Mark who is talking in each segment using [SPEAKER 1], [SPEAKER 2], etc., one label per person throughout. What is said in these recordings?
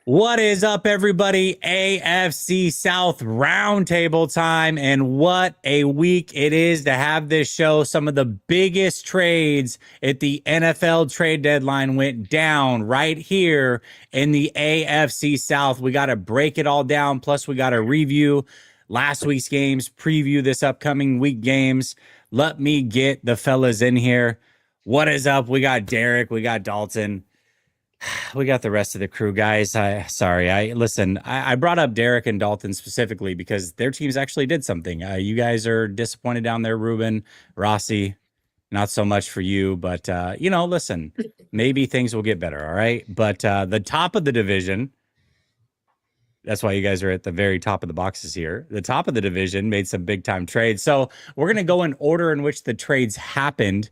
[SPEAKER 1] What is up, everybody? AFC South Roundtable time, and what a week it is to have this show. Some of the biggest trades at the NFL trade deadline went down right here in the AFC South. We got to break it all down, plus we got to review last week's games, preview this upcoming week games. Let me get the fellas in here. What is up? We got Derek, we got Dalton. We got the rest of the crew, guys. I brought up Derek and Dalton specifically because their teams actually did something. You guys are disappointed down there, Ruben, Rossi. Not so much for you, but listen, maybe things will get better. All right, but the top of the division. That's why you guys are at the very top of the boxes here. The top of the division made some big time trades. So we're gonna go in order in which the trades happened,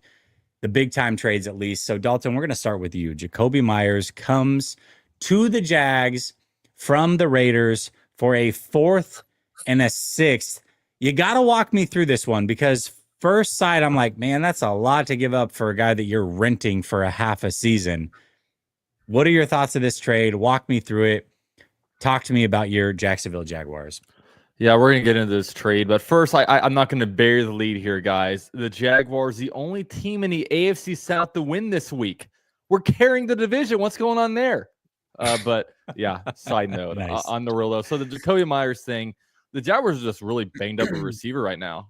[SPEAKER 1] the big time trades at least. So Dalton, we're going to start with you. Jakobi Meyers comes to the Jags from the Raiders for a 4th and a 6th. You got to walk me through this one because first sight, I'm like, man, that's a lot to give up for a guy that you're renting for a half a season. What are your thoughts of this trade? Walk me through it. Talk to me about your Jacksonville Jaguars.
[SPEAKER 2] Yeah, we're going to get into this trade. But first, I'm not going to bury the lead here, guys. The Jaguars, the only team in the AFC South to win this week. We're carrying the division. What's going on there? But, yeah, side note
[SPEAKER 1] Nice.
[SPEAKER 2] On the real though. So the Jakobi Meyers thing, the Jaguars are just really banged up a receiver right now.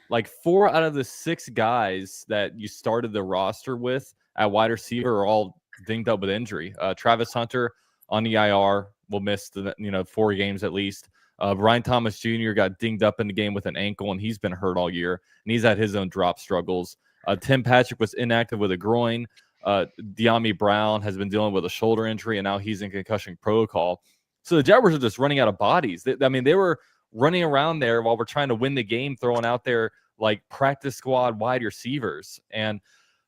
[SPEAKER 2] Like 4 out of the 6 guys that you started the roster with at wide receiver are all dinged up with injury. Travis Hunter on the IR will miss 4 games at least. Brian Thomas Jr. got dinged up in the game with an ankle, and he's been hurt all year, and he's had his own drop struggles. Tim Patrick was inactive with a groin. De'Ami Brown has been dealing with a shoulder injury, and now he's in concussion protocol. So the Jaguars are just running out of bodies. They were running around there while we're trying to win the game, throwing out there like practice squad wide receivers. And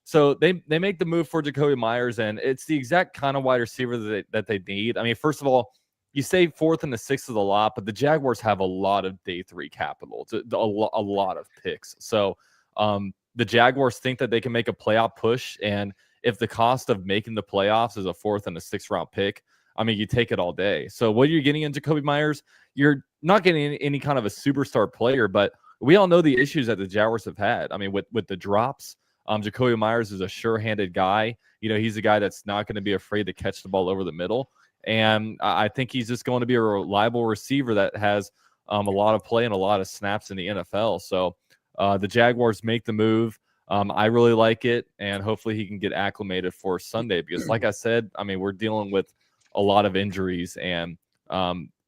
[SPEAKER 2] so they make the move for Jakobi Meyers, and it's the exact kind of wide receiver that they need. I mean, first of all, you say 4th and the 6th is a lot, but the Jaguars have a lot of day 3 capital, a lot of picks. So the Jaguars think that they can make a playoff push, and if the cost of making the playoffs is a 4th and a 6th round pick, I mean, you take it all day. So what you're getting in Jakobi Meyers, you're not getting any kind of a superstar player, but we all know the issues that the Jaguars have had. I mean, with the drops, Jakobi Meyers is a sure-handed guy. He's a guy that's not going to be afraid to catch the ball over the middle. And I think he's just going to be a reliable receiver that has a lot of play and a lot of snaps in the NFL. So the Jaguars make the move. I really like it, and hopefully he can get acclimated for Sunday because, like I said, I mean, we're dealing with a lot of injuries, and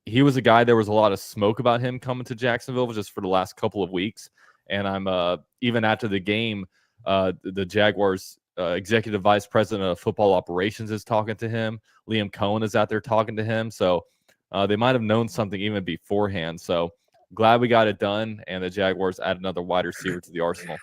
[SPEAKER 2] he was a guy, there was a lot of smoke about him coming to Jacksonville just for the last couple of weeks. And I'm even after the game, the Jaguars executive vice president of football operations is talking to him. Liam Cohen is out there talking to him. So they might have known something even beforehand. So glad we got it done. And the Jaguars add another wide receiver to the arsenal.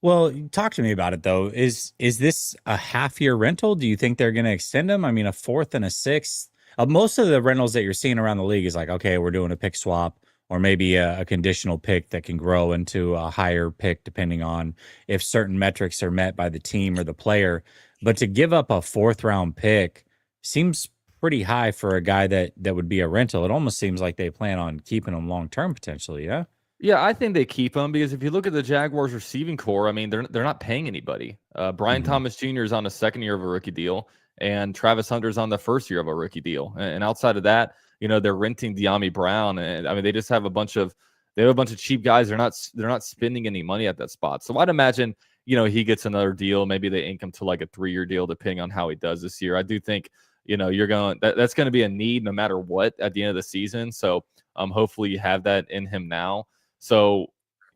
[SPEAKER 1] Well, talk to me about it though. Is this a half-year rental? Do you think they're going to extend them? I mean, a 4th and a 6th. Most of the rentals that you're seeing around the league is like, okay, we're doing a pick swap, or maybe a conditional pick that can grow into a higher pick depending on if certain metrics are met by the team or the player. But to give up a 4th round pick seems pretty high for a guy that would be a rental. It almost seems like they plan on keeping him long term potentially. Yeah.
[SPEAKER 2] Yeah, I think they keep him because if you look at the Jaguars receiving core, I mean, they're not paying anybody. Brian Thomas Jr. is on the 2nd year of a rookie deal, and Travis Hunter is on the 1st year of a rookie deal. And outside of that, they're renting De'Ami Brown, and I mean, they just have a bunch of cheap guys. They're not spending any money at that spot. So I'd imagine, he gets another deal. Maybe they ink him to like a 3-year deal, depending on how he does this year. I do think, that's going to be a need no matter what at the end of the season. So hopefully you have that in him now. So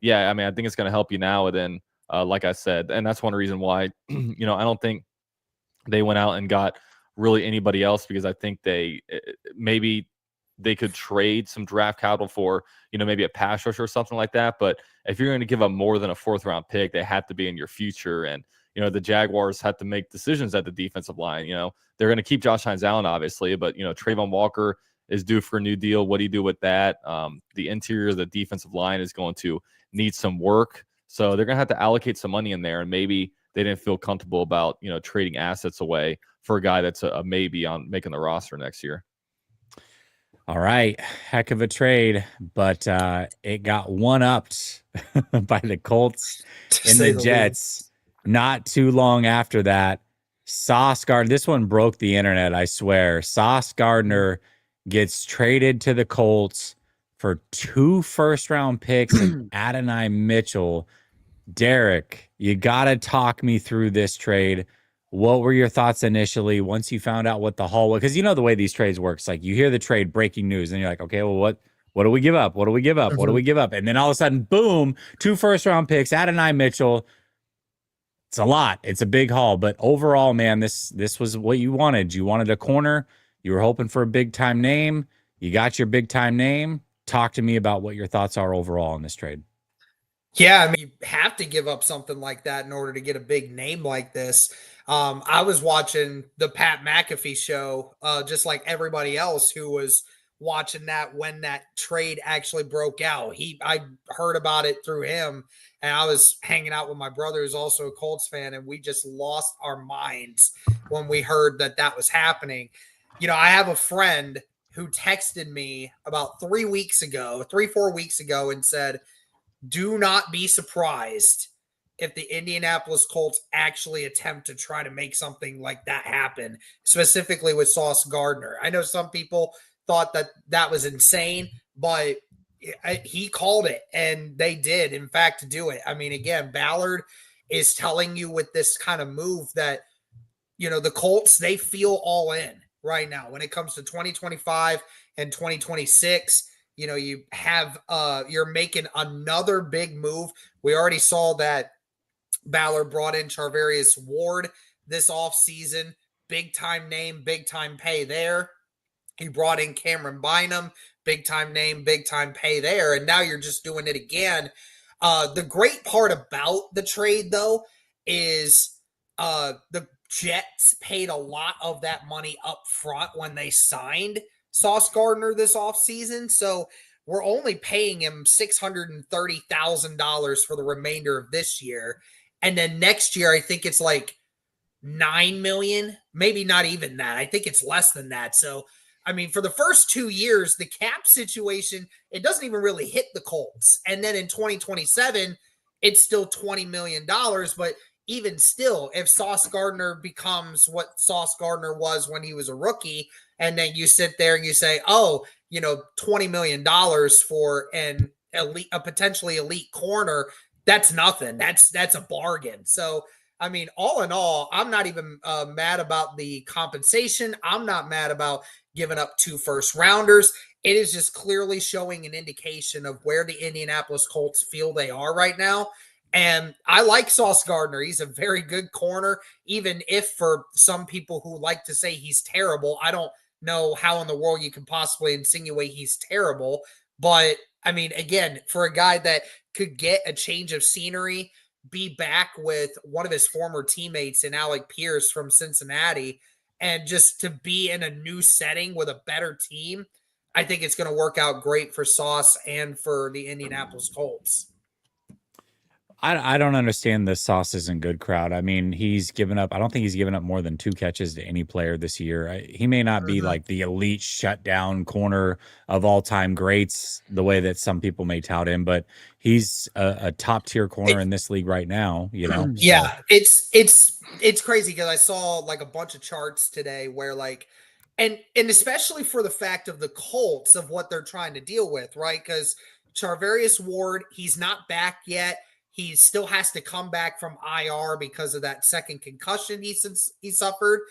[SPEAKER 2] yeah, I mean, I think it's going to help you now. And then, like I said, and that's one reason why, I don't think they went out and got really anybody else, because I think maybe they could trade some draft capital for, maybe a pass rush or something like that. But if you're going to give up more than a 4th round pick, they have to be in your future. And, the Jaguars had to make decisions at the defensive line. They're going to keep Josh Hines-Allen, obviously, but, Trayvon Walker is due for a new deal. What do you do with that? The interior of the defensive line is going to need some work. So they're going to have to allocate some money in there, and maybe they didn't feel comfortable about, trading assets away for a guy that's a maybe on making the roster next year.
[SPEAKER 1] All right. Heck of a trade, but it got one-upped by the Colts and the Jets not too long after that. Sauce Gardner, this one broke the internet, I swear. Sauce Gardner gets traded to the Colts for 2 first-round picks and Adonai Mitchell. Derek, you got to talk me through this trade. What were your thoughts initially once you found out what the haul was? Because the way these trades works. Like, you hear the trade, breaking news, and you're like, okay, well, what do we give up? What do we give up? What do we give up? And then all of a sudden, boom, 2 first-round picks, Adonai Mitchell. It's a lot. It's a big haul. But overall, man, this was what you wanted. You wanted a corner. You were hoping for a big-time name. You got your big-time name. Talk to me about what your thoughts are overall in this trade.
[SPEAKER 3] Yeah, I mean, you have to give up something like that in order to get a big name like this. I was watching the Pat McAfee show, just like everybody else who was watching that when that trade actually broke out. I heard about it through him, and I was hanging out with my brother, who's also a Colts fan, and we just lost our minds when we heard that was happening. I have a friend who texted me about 4 weeks ago, and said, do not be surprised if the Indianapolis Colts actually attempt to try to make something like that happen, specifically with Sauce Gardner. I know some people thought that was insane, but he called it, and they did, in fact, do it. I mean, again, Ballard is telling you with this kind of move that, the Colts, they feel all in right now when it comes to 2025 and 2026. You have you're making another big move. We already saw that Ballard brought in Charvarius Ward this offseason. Big time name, big time pay there. He brought in Cameron Bynum, big time name, big time pay there. And now you're just doing it again. The great part about the trade, though, is the Jets paid a lot of that money up front when they signed Sauce Gardner this offseason. So we're only paying him $630,000 for the remainder of this year. And then next year, I think it's like $9 million, maybe not even that. I think it's less than that. So, I mean, for the first 2 years, the cap situation, it doesn't even really hit the Colts. And then in 2027, it's still $20 million. But even still, if Sauce Gardner becomes what Sauce Gardner was when he was a rookie, and then you sit there and you say, $20 million for a potentially elite corner, that's nothing. That's a bargain. So, I mean, all in all, I'm not even mad about the compensation. I'm not mad about giving up 2 first rounders. It is just clearly showing an indication of where the Indianapolis Colts feel they are right now. And I like Sauce Gardner. He's a very good corner, even if for some people who like to say he's terrible, I don't know how in the world you can possibly insinuate he's terrible. But, I mean, again, for a guy that could get a change of scenery, be back with one of his former teammates in Alec Pierce from Cincinnati, and just to be in a new setting with a better team, I think it's going to work out great for Sauce and for the Indianapolis Colts.
[SPEAKER 1] I don't understand the Sauce isn't good crowd. I mean, I don't think he's given up more than 2 catches to any player this year. He may not be like the elite shutdown corner of all-time greats the way that some people may tout him, but he's a top-tier corner in this league right now,
[SPEAKER 3] Yeah, so. It's crazy because I saw like a bunch of charts today where like and especially for the fact of the Colts of what they're trying to deal with, right? Because Charvarius Ward, he's not back yet. He still has to come back from IR because of that second concussion he suffered.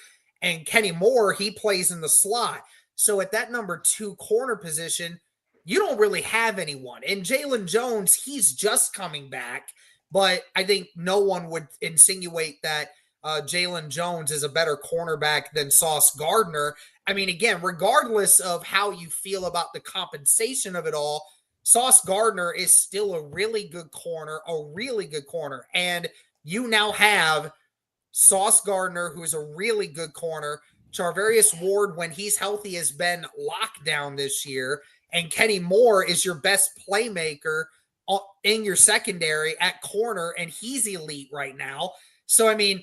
[SPEAKER 3] And Kenny Moore, he plays in the slot. So at that number 2 corner position, you don't really have anyone. And Jalen Jones, he's just coming back. But I think no one would insinuate that Jalen Jones is a better cornerback than Sauce Gardner. I mean, again, regardless of how you feel about the compensation of it all, Sauce Gardner is still a really good corner. And you now have Sauce Gardner, who is a really good corner. Charvarius Ward, when he's healthy, has been locked down this year. And Kenny Moore is your best playmaker in your secondary at corner, and he's elite right now. So, I mean,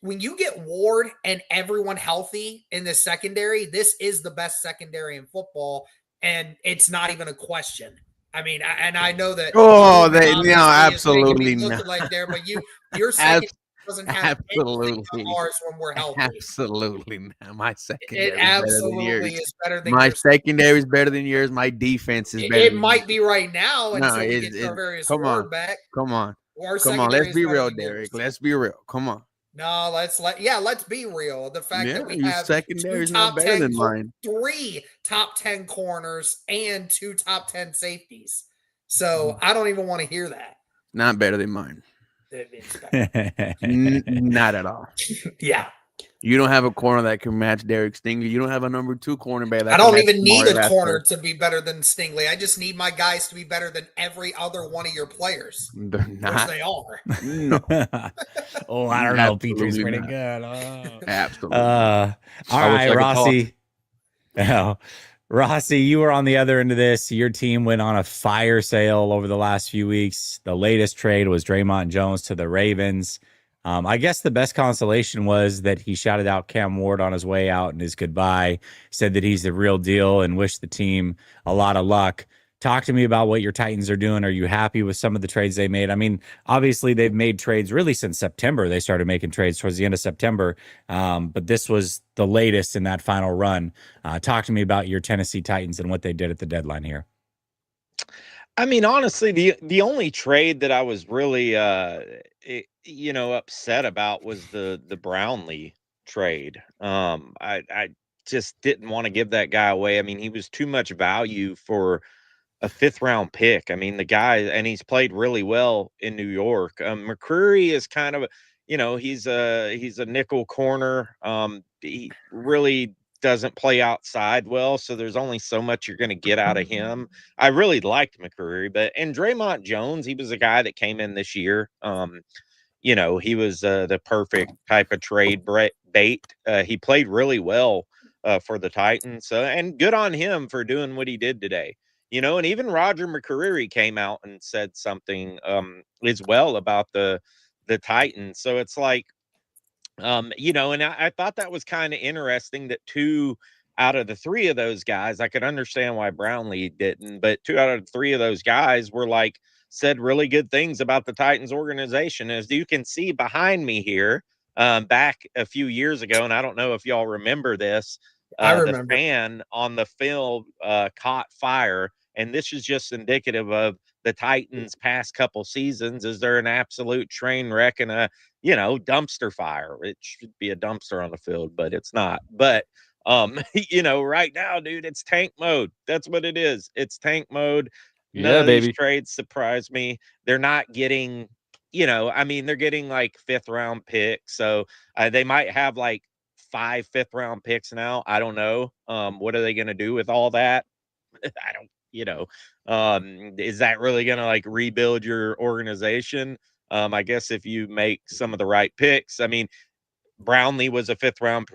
[SPEAKER 3] when you get Ward and everyone healthy in the secondary, this is the best secondary in football, and it's not even a question. I mean, I know that.
[SPEAKER 4] Oh,
[SPEAKER 3] Ruben
[SPEAKER 4] they no,
[SPEAKER 3] obviously is making
[SPEAKER 4] absolutely
[SPEAKER 3] me
[SPEAKER 4] not.
[SPEAKER 3] look like there, but your secondary doesn't have anything to
[SPEAKER 4] Absolutely.
[SPEAKER 3] ours when we're healthy.
[SPEAKER 4] Absolutely not. My
[SPEAKER 3] It
[SPEAKER 4] secondary is better than
[SPEAKER 3] absolutely
[SPEAKER 4] yours.
[SPEAKER 3] is better than
[SPEAKER 4] My
[SPEAKER 3] your
[SPEAKER 4] secondary is better than yours. My defense is better.
[SPEAKER 3] It
[SPEAKER 4] than
[SPEAKER 3] might
[SPEAKER 4] yours.
[SPEAKER 3] be right now
[SPEAKER 4] No,
[SPEAKER 3] until we get Tarvarius
[SPEAKER 4] come
[SPEAKER 3] Ward
[SPEAKER 4] on,
[SPEAKER 3] back.
[SPEAKER 4] come on,
[SPEAKER 3] Our
[SPEAKER 4] come on.
[SPEAKER 3] secondary
[SPEAKER 4] Let's
[SPEAKER 3] is
[SPEAKER 4] be
[SPEAKER 3] better
[SPEAKER 4] real,
[SPEAKER 3] than
[SPEAKER 4] Derek.
[SPEAKER 3] yours.
[SPEAKER 4] Let's be real. Come on.
[SPEAKER 3] No, let's be real. The fact that we
[SPEAKER 4] your
[SPEAKER 3] have
[SPEAKER 4] secondary is
[SPEAKER 3] two
[SPEAKER 4] not
[SPEAKER 3] top
[SPEAKER 4] better
[SPEAKER 3] 10,
[SPEAKER 4] than mine.
[SPEAKER 3] 3 top 10 corners and 2 top 10 safeties. So I don't even want to hear that.
[SPEAKER 4] Not better than mine.
[SPEAKER 3] It's better.
[SPEAKER 4] Not at all.
[SPEAKER 3] Yeah.
[SPEAKER 4] You don't have a corner that can match Derek Stingley. You don't have a number 2 cornerback.
[SPEAKER 3] I don't even need a corner to be better than Stingley. I just need my guys to be better than every other one of your players.
[SPEAKER 4] They're not.
[SPEAKER 3] Which they are.
[SPEAKER 4] No.
[SPEAKER 1] Oh, I don't know.
[SPEAKER 4] Absolutely
[SPEAKER 1] Peter's pretty
[SPEAKER 4] not.
[SPEAKER 1] good. Oh.
[SPEAKER 4] Absolutely.
[SPEAKER 1] All right, Rossi. Oh, Rossi, you were on the other end of this. Your team went on a fire sale over the last few weeks. The latest trade was Draymond Jones to the Ravens. I guess the best consolation was that he shouted out Cam Ward on his way out in his goodbye, said that he's the real deal and wished the team a lot of luck. Talk to me about what your Titans are doing. Are you happy with some of the trades they made? I mean, obviously they've made trades really since September. They started making trades towards the end of September, but this was the latest in that final run. Talk to me about your Tennessee Titans and what they did at the deadline here.
[SPEAKER 5] I mean, honestly, the only trade that I was really upset about was the Brownlee trade. I just didn't want to give that guy away. I mean, he was too much value for a 5th round pick. I mean, the guy, and he's played really well in New York. McCreary is kind of, he's a nickel corner. He really doesn't play outside well, so there's only so much you're going to get out of him. I really liked McCreary, and Draymond Jones, he was a guy that came in this year. He was the perfect type of trade bait. He played really well for the Titans, and good on him for doing what he did today. And even Roger McCreary came out and said something as well about the Titans. So it's like, and I thought that was kind of interesting that 2 out of the 3 of those guys, I could understand why Brownlee didn't, but 2 out of 3 of those guys were said really good things about the Titans organization. As you can see behind me here, back a few years ago, and I don't know if y'all remember this,
[SPEAKER 3] I remember.
[SPEAKER 5] the fan on the field caught fire, and this is just indicative of the Titans' past couple seasons. Is there an absolute train wreck and a dumpster fire? It should be a dumpster on the field, but it's not. But right now, dude, it's tank mode. That's what it is. It's tank mode. None of these trades surprise me. They're not getting, they're getting 5th round picks. So they might have 5 5th round picks now. I don't know. What are they going to do with all that? I don't, is that really going to rebuild your organization? I guess if you make some of the right picks. I mean, Brownlee was a 5th round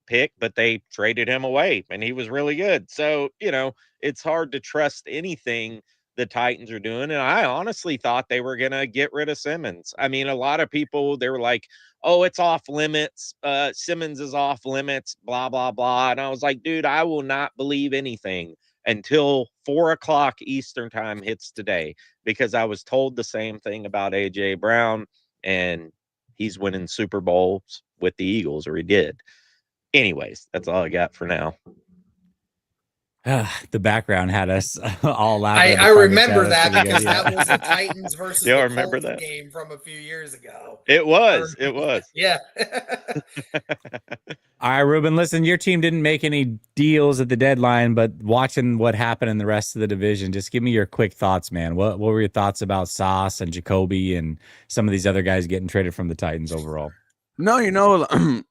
[SPEAKER 5] pick, but they traded him away and he was really good. So, it's hard to trust anything the Titans are doing. And I honestly thought they were going to get rid of Simmons. I mean, a lot of people, they were like, oh, it's off limits. Simmons is off limits, blah, blah, blah. And I was like, dude, I will not believe anything until 4:00 Eastern time hits today, because I was told the same thing about AJ Brown, and he's winning Super Bowls with the Eagles, or he did. Anyways, that's all I got for now.
[SPEAKER 1] The background had us all laughing.
[SPEAKER 3] I remember that because that was the Titans versus the Colts game from a few years ago.
[SPEAKER 5] It was.
[SPEAKER 3] Yeah.
[SPEAKER 1] All right, Ruben, listen, your team didn't make any deals at the deadline, but watching what happened in the rest of the division, just give me your quick thoughts, man. What were your thoughts about Sauce and Jacoby and some of these other guys getting traded from the Titans overall?
[SPEAKER 4] No,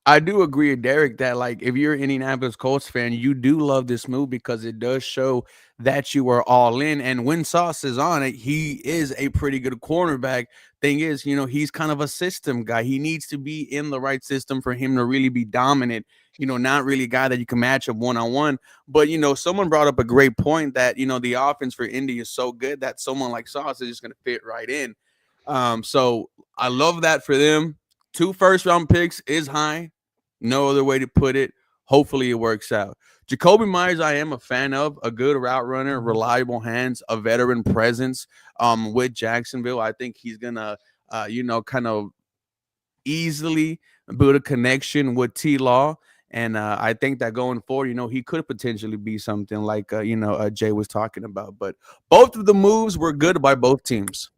[SPEAKER 4] I do agree with Derek that if you're an Indianapolis Colts fan, you do love this move because it does show that you are all in. And when Sauce is on it, he is a pretty good cornerback. Thing is, he's kind of a system guy. He needs to be in the right system for him to really be dominant. Not really a guy that you can match up one-on-one. But, someone brought up a great point that, the offense for Indy is so good that someone like Sauce is just going to fit right in. So I love that for them. 2 first-round picks is high. No other way to put it. Hopefully it works out. Jacoby Myers, I am a fan of. A good route runner, reliable hands, a veteran presence with Jacksonville. I think he's going to, kind of easily build a connection with T-Law. And I think that going forward, he could potentially be something like, Jay was talking about. But both of the moves were good by both teams.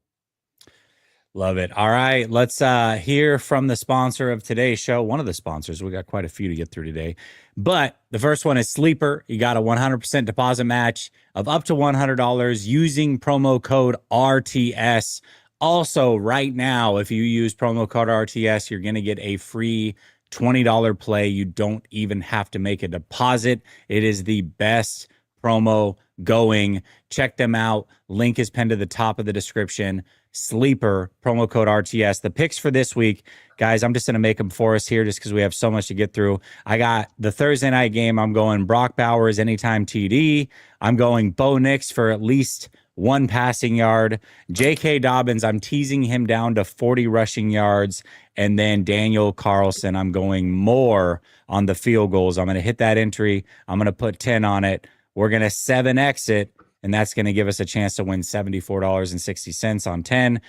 [SPEAKER 1] Love it. All right, let's hear from the sponsor of today's show. One of the sponsors. We got quite a few to get through today. But the first one is Sleeper. You got a 100% deposit match of up to $100 using promo code RTS. Also, right now, if you use promo code RTS, you're going to get a free $20 play. You don't even have to make a deposit. It is the best promo going. Check them out. Link is pinned to the top of the description. Sleeper, promo code RTS. The picks for this week, guys, I'm just going to make them for us here just because we have so much to get through. I got the Thursday night game. I'm going Brock Bowers anytime TD. I'm going Bo Nix for at least 1 passing yard. J.K. Dobbins, I'm teasing him down to 40 rushing yards. And then Daniel Carlson, I'm going more on the field goals. I'm going to hit that entry. I'm going to put 10 on it. We're going to 7X it. And that's going to give us a chance to win $74.60 on 10.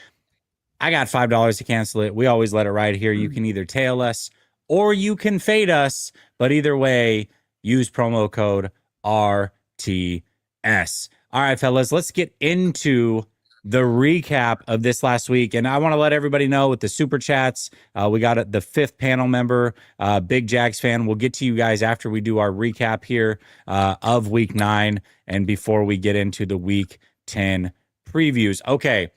[SPEAKER 1] I got $5 to cancel it. We always let it ride here. You can either tail us or you can fade us. But either way, use promo code RTS. All right, fellas, let's get into the recap of this last week. And I want to let everybody know with the super chats, we got the 5th panel member, big Jags fan. We'll get to you guys after we do our recap here of week 9 and before we get into the week 10 previews. Okay,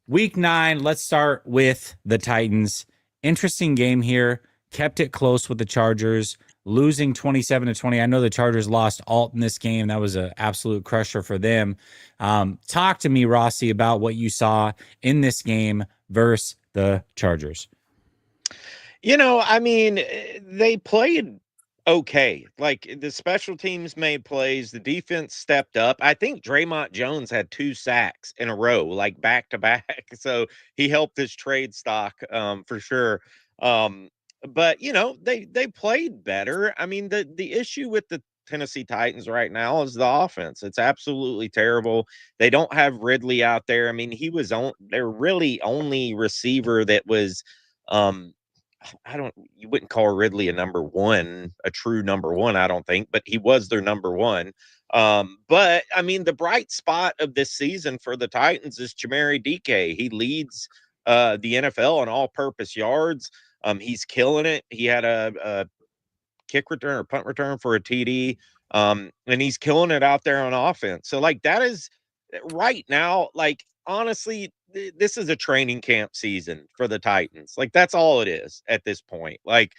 [SPEAKER 1] week 9, let's start with the Titans. Interesting game here. Kept it close with the Chargers, losing 27-20. I know the Chargers lost Alt in this game. That was an absolute crusher for them. Talk to me, Rossi, about what you saw in this game versus the Chargers.
[SPEAKER 5] They played okay. Like, the special teams made plays. The defense stepped up. I think Draymond Jones had 2 sacks in a row, like back to back. So he helped his trade stock for sure. But they played better. I mean, the issue with the Tennessee Titans right now is the offense. It's absolutely terrible. They don't have Ridley out there. I mean, he was their really only receiver that was you wouldn't call Ridley a number 1, a true number 1, I don't think, but he was their number 1. But I mean, the bright spot of this season for the Titans is Chimere Dike. He leads the NFL in all-purpose yards. He's killing it. He had a kick return or punt return for a TD. And he's killing it out there on offense. So, like, that is right now, like, honestly, this is a training camp season for the Titans. Like, that's all it is at this point. Like,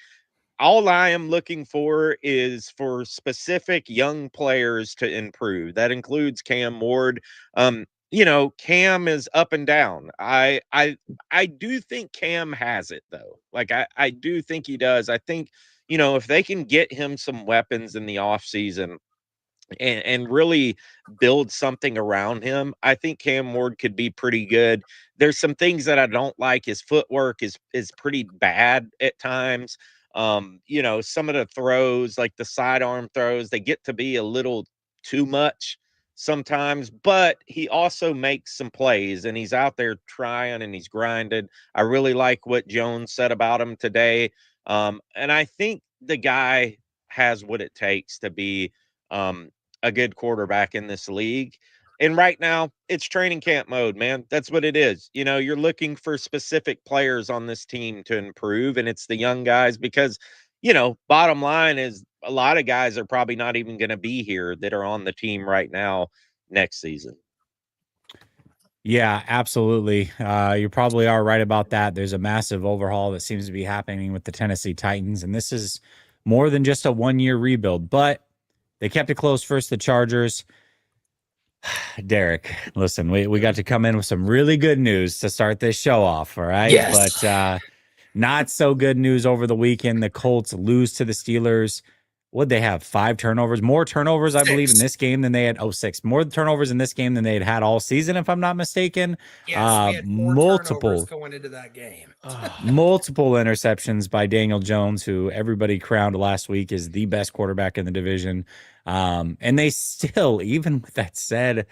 [SPEAKER 5] all I am looking for is for specific young players to improve. That includes Cam Ward. Cam is up and down. I do think Cam has it, though. Like, I do think he does. I think, if they can get him some weapons in the offseason and really build something around him, I think Cam Ward could be pretty good. There's some things that I don't like. His footwork is pretty bad at times. Some of the throws, like the sidearm throws, they get to be a little too much sometimes, but he also makes some plays and he's out there trying and he's grinded. I really like what Jones said about him today. And I think the guy has what it takes to be a good quarterback in this league. And right now it's training camp mode, man. That's what it is. You're looking for specific players on this team to improve, and it's the young guys because, bottom line is a lot of guys are probably not even going to be here that are on the team right now next season.
[SPEAKER 1] Yeah, absolutely. You probably are right about that. There's a massive overhaul that seems to be happening with the Tennessee Titans, and this is more than just a 1-year rebuild, but they kept it close versus the Chargers. Derek, listen, we got to come in with some really good news to start this show off, all right?
[SPEAKER 3] Yes.
[SPEAKER 1] But not so good news over the weekend. The Colts lose to the Steelers. would they have 5 turnovers, more turnovers, I believe, in
[SPEAKER 3] 6.
[SPEAKER 1] this game than they had. 6 more turnovers in this game than they had all season, if I'm not mistaken.
[SPEAKER 3] Yes, we had 4 turnovers going into that game.
[SPEAKER 1] Multiple interceptions by Daniel Jones, who everybody crowned last week is the best quarterback in the division. And they still, even with that said,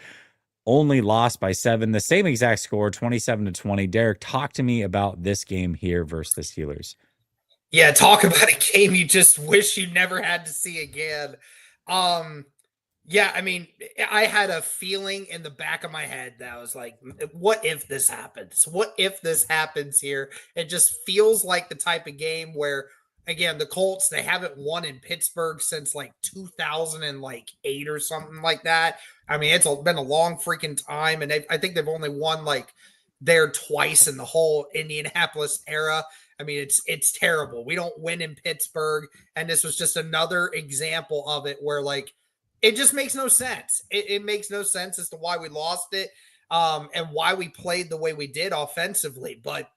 [SPEAKER 1] only lost by 7, the same exact score, 27-20. Derek, talk to me about this game here versus the Steelers.
[SPEAKER 3] Yeah, talk about a game you just wish you never had to see again. Yeah, I mean, I had a feeling in the back of my head that I was like, what if this happens? What if this happens here? It just feels like the type of game where, again, the Colts, they haven't won in Pittsburgh since like 2008 or something like that. I mean, it's been a long freaking time, and I think they've only won like there twice in the whole Indianapolis era. I mean, it's terrible. We don't win in Pittsburgh, and this was just another example of it where like it just makes no sense. It makes no sense as to why we lost it, and why we played the way we did offensively. But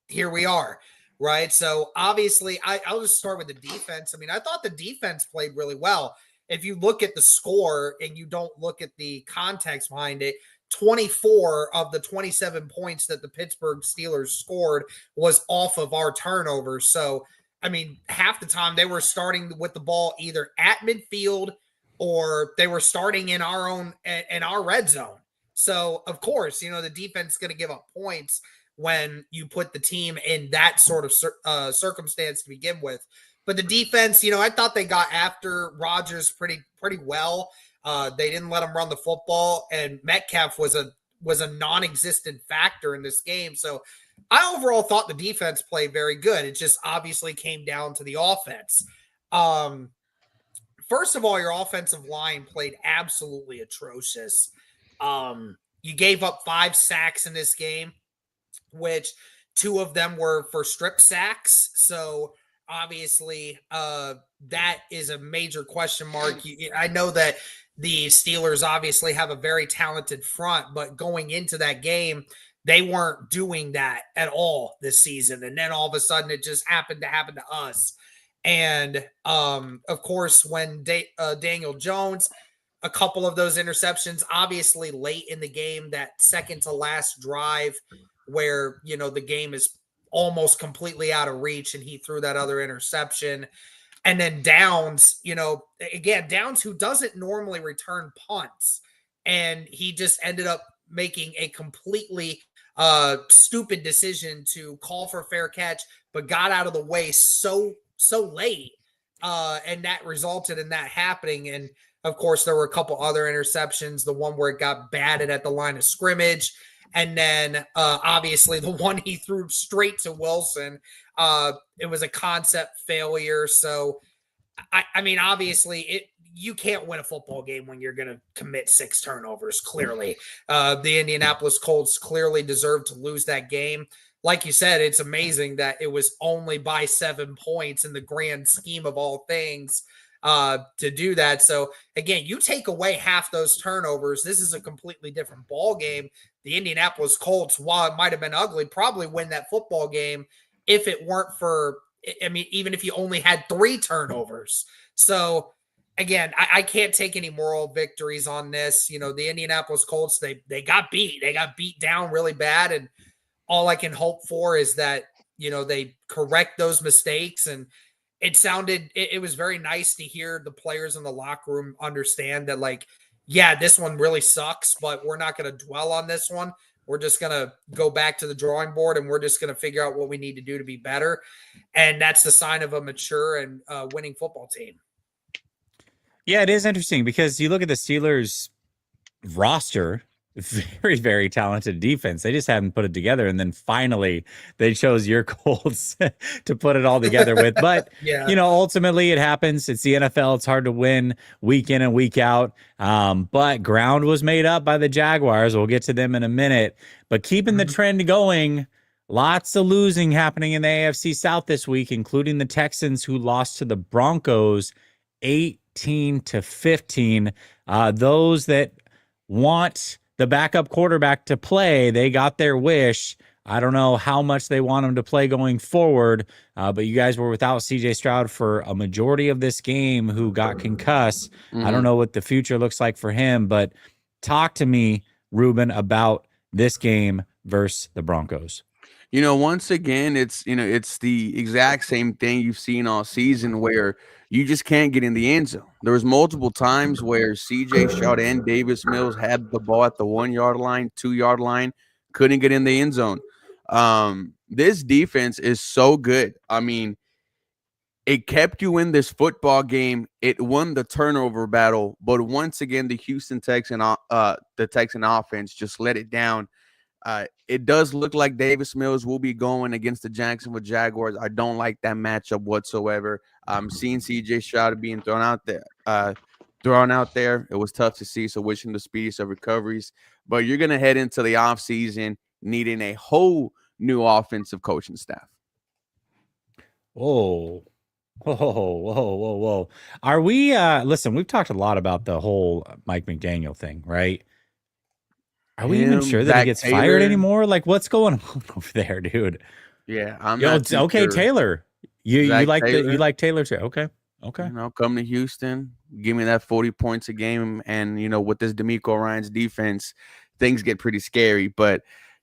[SPEAKER 3] here we are, right? So obviously, I'll just start with the defense. I mean, I thought the defense played really well. If you look at the score and you don't look at the context behind it, 24 of the 27 points that the Pittsburgh Steelers scored was off of our turnovers. So, I mean, half the time they were starting with the ball either at midfield or they were starting in our red zone. So, of course, the defense is going to give up points when you put the team in that sort of circumstance to begin with. But the defense, I thought they got after Rodgers pretty well. They didn't let him run the football, and Metcalf was a non-existent factor in this game. So I overall thought the defense played very good. It just obviously came down to the offense. First of all, your offensive line played absolutely atrocious. You gave up 5 sacks in this game, which 2 of them were for strip sacks. So obviously, that is a major question mark. I know that the Steelers obviously have a very talented front, but going into that game, they weren't doing that at all this season. And then all of a sudden, it just happened to happen to us. And, of course, when Daniel Jones, a couple of those interceptions, obviously late in the game, that second to last drive where, the game is almost completely out of reach and he threw that other interception. And then Downs, again, Downs, who doesn't normally return punts, and he just ended up making a completely stupid decision to call for a fair catch, but got out of the way so late. And that resulted in that happening. And of course, there were a couple other interceptions, the one where it got batted at the line of scrimmage. And then obviously the one he threw straight to Wilson, it was a concept failure. So, I mean, obviously you can't win a football game when you're going to commit 6 turnovers. Clearly, the Indianapolis Colts clearly deserved to lose that game. Like you said, it's amazing that it was only by 7 points in the grand scheme of all things to do that. So again, you take away half those turnovers, this is a completely different ball game. The Indianapolis Colts, while it might have been ugly, probably win that football game if it weren't for, I mean, even if you only had 3 turnovers. So again, I can't take any moral victories on this. The Indianapolis Colts, they got beat. They got beat down really bad. And all I can hope for is that, they correct those mistakes. And it was very nice to hear the players in the locker room understand that, like, yeah, this one really sucks, but we're not going to dwell on this one. We're just going to go back to the drawing board and we're just going to figure out what we need to do to be better. And that's the sign of a mature and winning football team.
[SPEAKER 1] Yeah, it is interesting because you look at the Steelers roster, very, very talented defense. They just haven't put it together. And then finally they chose your Colts to put it all together with. But,
[SPEAKER 3] yeah,
[SPEAKER 1] ultimately it happens. It's the NFL. It's hard to win week in and week out. But ground was made up by the Jaguars. We'll get to them in a minute. But keeping the trend going, lots of losing happening in the AFC South this week, including the Texans, who lost to the Broncos 18-15. Those that want the backup quarterback to play, they got their wish. I don't know how much they want him to play going forward, but you guys were without CJ Stroud for a majority of this game who got concussed. I don't know what the future looks like for him, but talk to me, Ruben, about this game versus the Broncos.
[SPEAKER 4] Once again, it's the exact same thing you've seen all season where you just can't get in the end zone. There was multiple times where CJ Stroud and Davis Mills had the ball at the 1 yard line, 2 yard line, couldn't get in the end zone. This defense is so good. I mean, it kept you in this football game. It won the turnover battle, but once again, the Texan offense just let it down. It does look like Davis Mills will be going against the Jacksonville Jaguars. I don't like that matchup whatsoever. I'm seeing CJ Stroud being thrown out there. It was tough to see, so wishing the speediest of recoveries. But you're going to head into the offseason needing a whole new offensive coaching staff.
[SPEAKER 1] Whoa. Are we listen, we've talked a lot about the whole Mike McDaniel thing, right? Are we even sure that he gets fired anymore? Like, what's going on over there, dude?
[SPEAKER 4] Yeah, I'm not too
[SPEAKER 1] okay,
[SPEAKER 4] sure.
[SPEAKER 1] Taylor. You like Taylor too. Okay.
[SPEAKER 4] Come to Houston, give me that 40 points a game, and with this DeMeco Ryans defense, things get pretty scary. But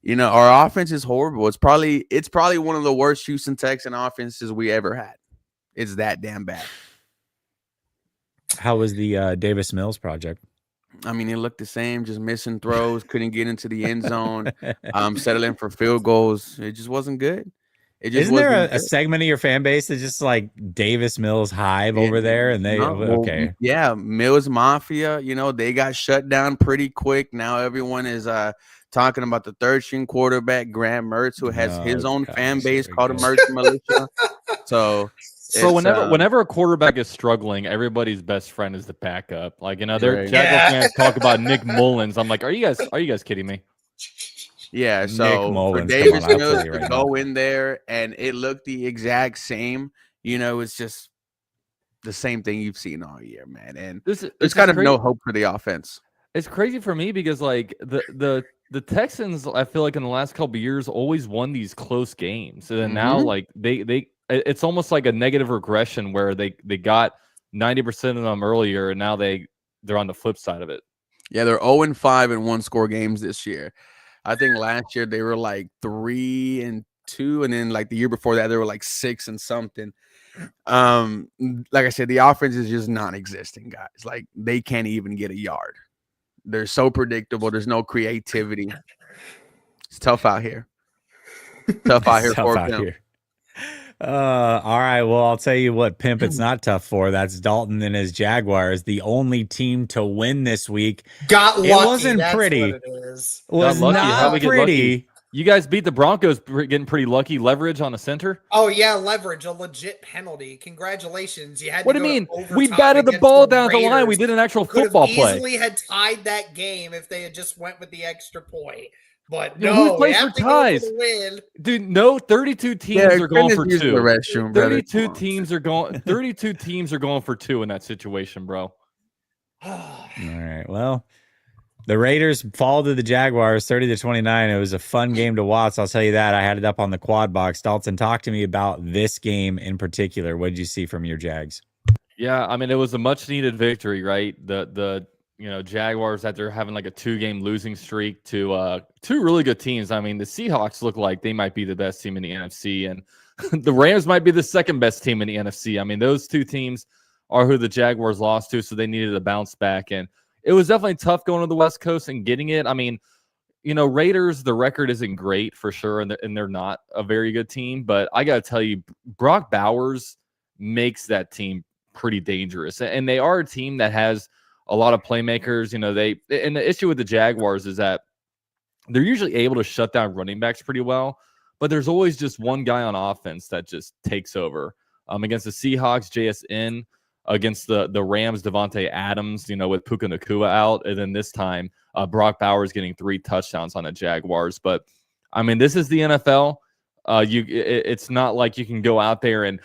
[SPEAKER 4] our offense is horrible. It's probably one of the worst Houston Texan offenses we ever had. It's that damn bad.
[SPEAKER 1] How was the Davis Mills project?
[SPEAKER 4] I mean, it looked the same, just missing throws, couldn't get into the end zone, settling for field goals. It just wasn't good.
[SPEAKER 1] Isn't there a segment of your fan base that's just like Davis Mills Hive over there? And okay.
[SPEAKER 4] Yeah, Mills Mafia, they got shut down pretty quick. Now everyone is talking about the third string quarterback, Graham Mertz, who has his own fan base called the Mertz Militia. So
[SPEAKER 2] whenever a quarterback is struggling, everybody's best friend is the backup. Like, their Jaguar fans talk about Nick Mullins. I'm like, are you guys kidding me?
[SPEAKER 4] Yeah, so for Davis Mills to go in there and it looked the exact same, it's just the same thing you've seen all year, man. And there's kind of no hope for the offense.
[SPEAKER 2] It's crazy for me because like the Texans, I feel like in the last couple of years always won these close games. And then now like it's almost like a negative regression where they got 90% of them earlier and now they're on the flip side of it.
[SPEAKER 4] Yeah, they're 0-5 in one-score games this year. I think last year they were like 3-2, and then like the year before that they were like 6 and something. Like I said, the offense is just non-existent, guys. Like they can't even get a yard. They're so predictable. There's no creativity. It's tough out here. Tough out here for them.
[SPEAKER 1] All right. Well, I'll tell you what, Pimp, it's not tough for. That's Dalton and his Jaguars, the only team to win this week.
[SPEAKER 3] Got lucky.
[SPEAKER 1] It wasn't pretty.
[SPEAKER 3] It
[SPEAKER 1] was not pretty.
[SPEAKER 2] You guys beat the Broncos, getting pretty lucky. Leverage on the center.
[SPEAKER 3] Oh yeah, leverage, a legit penalty. Congratulations! You had.
[SPEAKER 2] What do you mean? We batted the ball down the line. We did an actual football play.
[SPEAKER 3] Easily had tied that game if they had just went with the extra point. But no,
[SPEAKER 2] who plays for ties? Dude, no, 32 teams are going for 2. 32 teams are going for 2 in that situation, bro.
[SPEAKER 1] All right. Well, the Raiders fall to the Jaguars 30-29. It was a fun game to watch. I'll tell you that. I had it up on the quad box. Dalton, talk to me about this game in particular. What did you see from your Jags?
[SPEAKER 2] Yeah, I mean, it was a much needed victory, right? The Jaguars, after having like a 2-game losing streak to 2 really good teams. I mean, the Seahawks look like they might be the best team in the NFC, and the Rams might be the second best team in the NFC. I mean, those 2 teams are who the Jaguars lost to, so they needed a bounce back. And it was definitely tough going to the West Coast and getting it. I mean, Raiders, the record isn't great for sure, and they're not a very good team. But I got to tell you, Brock Bowers makes that team pretty dangerous. And they are a team that has a lot of playmakers. And the issue with the Jaguars is that they're usually able to shut down running backs pretty well, but there's always just one guy on offense that just takes over. Against the Seahawks, JSN, against the Rams, Devontae Adams, with Puka Nacua out, and then this time Brock Bowers getting 3 touchdowns on the Jaguars. But I mean, this is the NFL. It's not like you can go out there and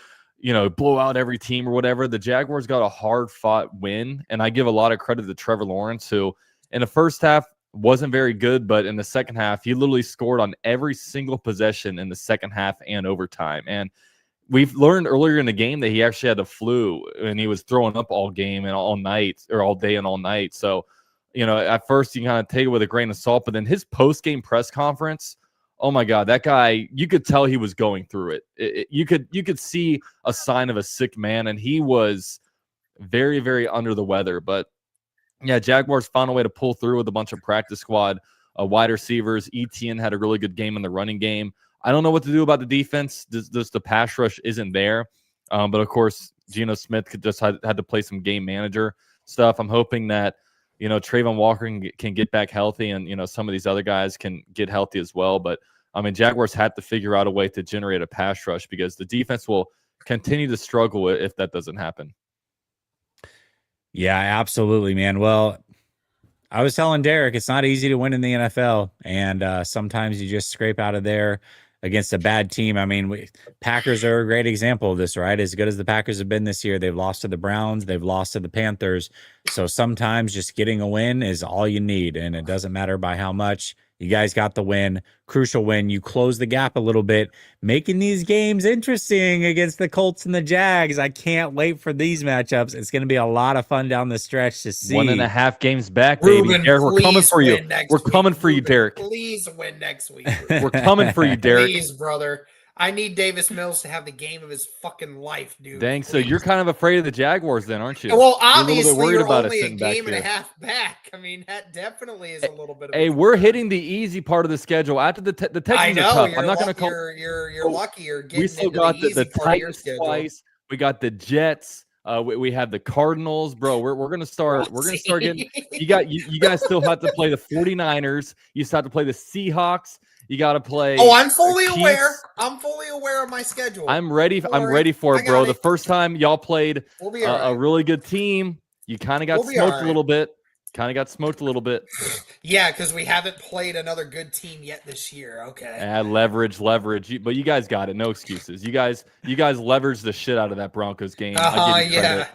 [SPEAKER 2] blow out every team or whatever. The Jaguars got a hard-fought win, and I give a lot of credit to Trevor Lawrence, who in the first half wasn't very good, but in the second half, he literally scored on every single possession in the second half and overtime. And we've learned earlier in the game that he actually had the flu and he was throwing up all game and all night, or all day and all night. So, at first you kind of take it with a grain of salt, but then his post-game press conference, oh my God, that guy, you could tell he was going through it. You could see a sign of a sick man, and he was very, very under the weather. But yeah, Jaguars found a way to pull through with a bunch of practice squad wide receivers. Etienne had a really good game in the running game. I don't know what to do about the defense. Just the pass rush isn't there. But of course, Geno Smith had to play some game manager stuff. I'm hoping that, Trayvon Walker can get back healthy, and, some of these other guys can get healthy as well. But I mean, Jaguars had to figure out a way to generate a pass rush, because the defense will continue to struggle if that doesn't happen.
[SPEAKER 1] Yeah, absolutely, man. Well, I was telling Derek, it's not easy to win in the NFL, and sometimes you just scrape out of there against a bad team. I mean, Packers are a great example of this, right? As good as the Packers have been this year, they've lost to the Browns, they've lost to the Panthers. So sometimes just getting a win is all you need, and it doesn't matter by how much. You guys got the win, crucial win. You close the gap a little bit, making these games interesting against the Colts and the Jags. I can't wait for these matchups. It's going to be a lot of fun down the stretch to see.
[SPEAKER 2] 1.5 games back, baby.
[SPEAKER 3] Ruben,
[SPEAKER 2] Derek, we're coming for you. We're coming for you, Derek.
[SPEAKER 3] Please win next week.
[SPEAKER 2] We're coming for you, Derek.
[SPEAKER 3] Please, brother. I need Davis Mills to have the game of his fucking life, dude.
[SPEAKER 2] Dang, so you're kind of afraid of the Jaguars then, aren't you?
[SPEAKER 3] Well, obviously,
[SPEAKER 2] you're
[SPEAKER 3] only a game and a half back. I mean, that definitely is a little bit of
[SPEAKER 2] Hey, we're hitting the easy part of the schedule. After the Texans
[SPEAKER 3] I know,
[SPEAKER 2] are tough.
[SPEAKER 3] You're
[SPEAKER 2] I'm not going to call.
[SPEAKER 3] You're lucky. You're getting
[SPEAKER 2] We still
[SPEAKER 3] into
[SPEAKER 2] got
[SPEAKER 3] the
[SPEAKER 2] the
[SPEAKER 3] easy part of your
[SPEAKER 2] Titans
[SPEAKER 3] schedule.
[SPEAKER 2] twice. We got the Jets. We have the Cardinals, bro. We're gonna start. We're gonna start getting. You guys still have to play the 49ers. You still have to play the Seahawks. You got to play.
[SPEAKER 3] Oh, I'm fully
[SPEAKER 2] Chiefs.
[SPEAKER 3] aware. I'm fully aware of my schedule.
[SPEAKER 2] I'm ready. I'm ready for it, bro. The first time y'all played
[SPEAKER 3] we'll be
[SPEAKER 2] a really good team, you kind of got smoked a little bit.
[SPEAKER 3] Yeah, because we haven't played another good team yet this year. Okay.
[SPEAKER 2] Leverage. But you guys got it. No excuses. You guys leveraged the shit out of that Broncos game. I give you credit.
[SPEAKER 3] Yeah.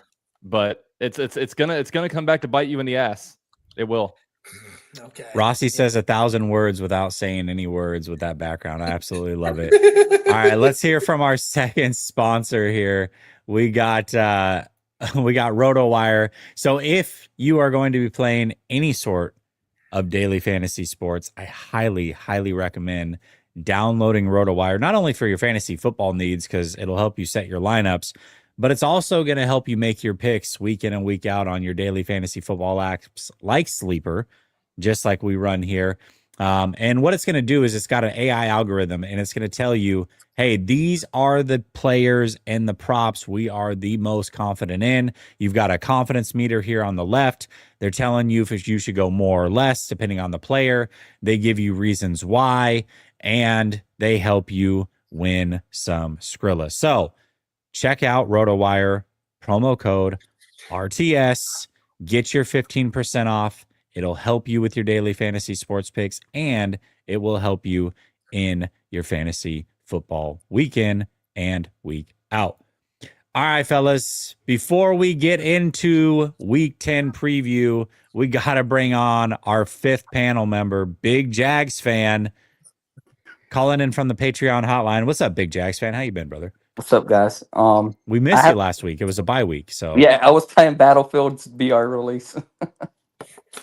[SPEAKER 2] But it's gonna come back to bite you in the ass. It will.
[SPEAKER 3] Okay.
[SPEAKER 1] Rossi says 1,000 words without saying any words with that background. I absolutely love it. All right, let's hear from our second sponsor here. We got RotoWire. So if you are going to be playing any sort of daily fantasy sports, I highly, highly recommend downloading RotoWire, not only for your fantasy football needs, because it'll help you set your lineups, but it's also going to help you make your picks week in and week out on your daily fantasy football apps like Sleeper, just like we run here. And what it's going to do is it's got an AI algorithm, and it's going to tell you, hey, these are the players and the props we are the most confident in. You've got a confidence meter here on the left. They're telling you if you should go more or less, depending on the player. They give you reasons why, and they help you win some Skrilla. So check out RotoWire, promo code RTS, get your 15% off. It'll help you with your daily fantasy sports picks, and it will help you in your fantasy football weekend and week out. All right, fellas, before we get into week 10 preview, we got to bring on our fifth panel member, Big Jags fan, calling in from the Patreon hotline. What's up, Big Jags fan? How you been, brother?
[SPEAKER 6] What's up, guys?
[SPEAKER 1] We missed you last week. It was a bye week, so
[SPEAKER 6] yeah, I was playing Battlefield's BR release.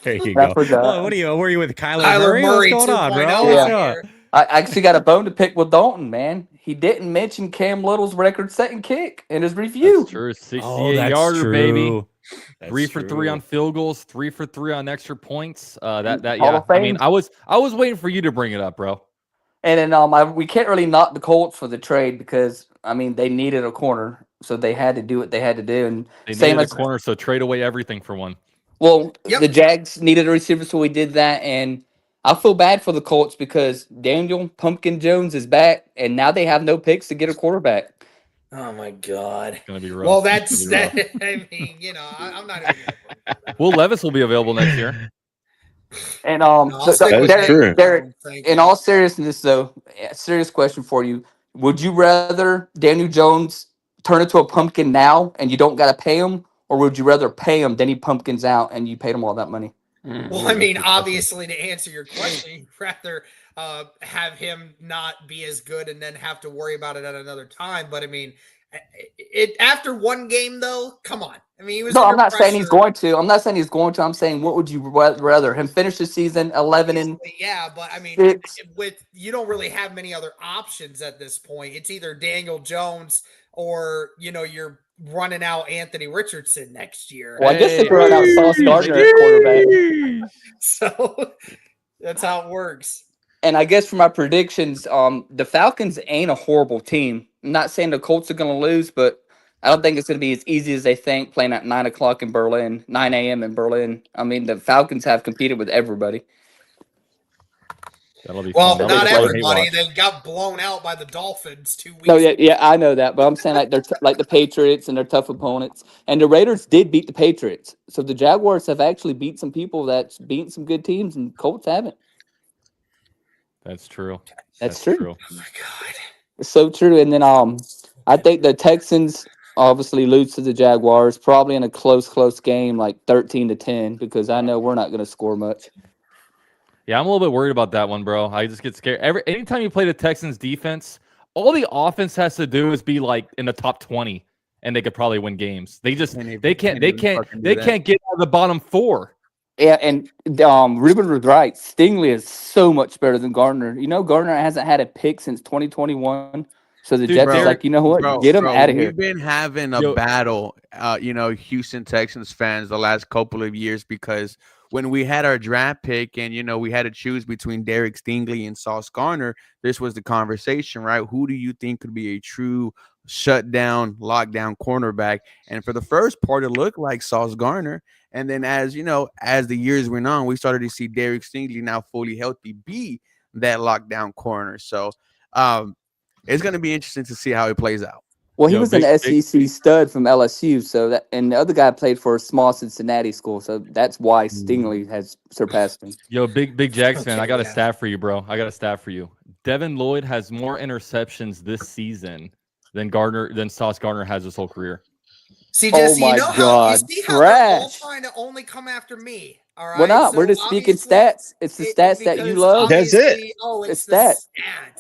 [SPEAKER 1] There you go. Well, were you with Kyler Murray? What's going on, bro?
[SPEAKER 6] Yeah. I actually got a bone to pick with Dalton, man. He didn't mention Cam Little's record-setting kick in his review.
[SPEAKER 2] That's true. 68-yarder, baby. That's 3 for 3 on field goals, 3 for 3 on extra points. Yeah. I mean, I was waiting for you to bring it up, bro.
[SPEAKER 6] And then we can't really knock the Colts for the trade because I mean they needed a corner, so they had to do what they had to do. And
[SPEAKER 2] they needed a corner, so trade away everything for one.
[SPEAKER 6] Well, the Jags needed a receiver, so we did that. And I feel bad for the Colts because Daniel Pumpkin Jones is back, and now they have no picks to get a quarterback.
[SPEAKER 3] Oh, my God.
[SPEAKER 2] It's going to be rough.
[SPEAKER 3] Well, that's that. I mean, I'm not even going
[SPEAKER 2] Will Levis will be available next year.
[SPEAKER 6] And
[SPEAKER 5] that's true.
[SPEAKER 6] Derek, in all seriousness, though, serious question for you. Would you rather Daniel Jones turn into a pumpkin now and you don't got to pay him? Or would you rather pay him, then he pumpkins out, and you paid him all that money?
[SPEAKER 3] Well, I mean, obviously, to answer your question, you'd rather have him not be as good and then have to worry about it at another time. But I mean, after one game, though, come on. I mean, he was.
[SPEAKER 6] No, I'm
[SPEAKER 3] under
[SPEAKER 6] not saying he's
[SPEAKER 3] pressure.
[SPEAKER 6] going to. I'm not saying he's going to. I'm saying, what would you rather him finish the season 11 and
[SPEAKER 3] Yeah, but I mean,
[SPEAKER 6] 6?
[SPEAKER 3] you don't really have many other options at this point. It's either Daniel Jones or you're running out Anthony Richardson next year.
[SPEAKER 6] Well, I guess they're throwing out Sauce Gardner at quarterback.
[SPEAKER 3] So that's how it works.
[SPEAKER 6] And I guess for my predictions, the Falcons ain't a horrible team. I'm not saying the Colts are going to lose, but I don't think it's going to be as easy as they think playing at 9 o'clock in Berlin, 9 a.m. in Berlin. I mean, the Falcons have competed with everybody.
[SPEAKER 2] That'll be
[SPEAKER 3] Well,
[SPEAKER 2] fun.
[SPEAKER 3] not
[SPEAKER 2] That'll be
[SPEAKER 3] everybody.
[SPEAKER 2] fun.
[SPEAKER 3] They got blown out by the Dolphins 2 weeks.
[SPEAKER 6] No, yeah, I know that, but I'm saying like they're like the Patriots and they're tough opponents. And the Raiders did beat the Patriots, so the Jaguars have actually beat some people that's beaten some good teams, and Colts haven't.
[SPEAKER 2] That's true.
[SPEAKER 6] That's true.
[SPEAKER 3] Oh my God.
[SPEAKER 6] It's so true. And then I think the Texans obviously lose to the Jaguars, probably in a close game, like 13-10, because I know we're not going to score much.
[SPEAKER 2] Yeah, I'm a little bit worried about that one, bro. I just get scared. Anytime you play the Texans defense, all the offense has to do is be like in the top 20, and they could probably win games. They can't get out of the bottom 4.
[SPEAKER 6] Yeah, and Ruben was right. Stingley is so much better than Gardner. Gardner hasn't had a pick since 2021. So the Jets are like, you know what? Get him out of here.
[SPEAKER 4] We've been having a battle, Houston Texans fans the last couple of years, because when we had our draft pick and, we had to choose between Derek Stingley and Sauce Gardner, this was the conversation, right? Who do you think could be a true shutdown, lockdown cornerback? And for the first part, it looked like Sauce Gardner. And then as the years went on, we started to see Derek Stingley, now fully healthy, be that lockdown corner. So it's going to be interesting to see how it plays out.
[SPEAKER 6] Well, he was an SEC stud from LSU, and the other guy played for a small Cincinnati school, so that's why Stingley has surpassed him.
[SPEAKER 2] Yo, big Jags fan, I got a stat for you, bro. Devin Lloyd has more interceptions this season than Sauce Gardner has his whole career.
[SPEAKER 3] See, Jesse,
[SPEAKER 6] how
[SPEAKER 3] they're all trying to only come after me. All right.
[SPEAKER 6] We're not. We're just speaking stats. It's the stats that you love.
[SPEAKER 5] That's it.
[SPEAKER 3] Oh, it's the stats.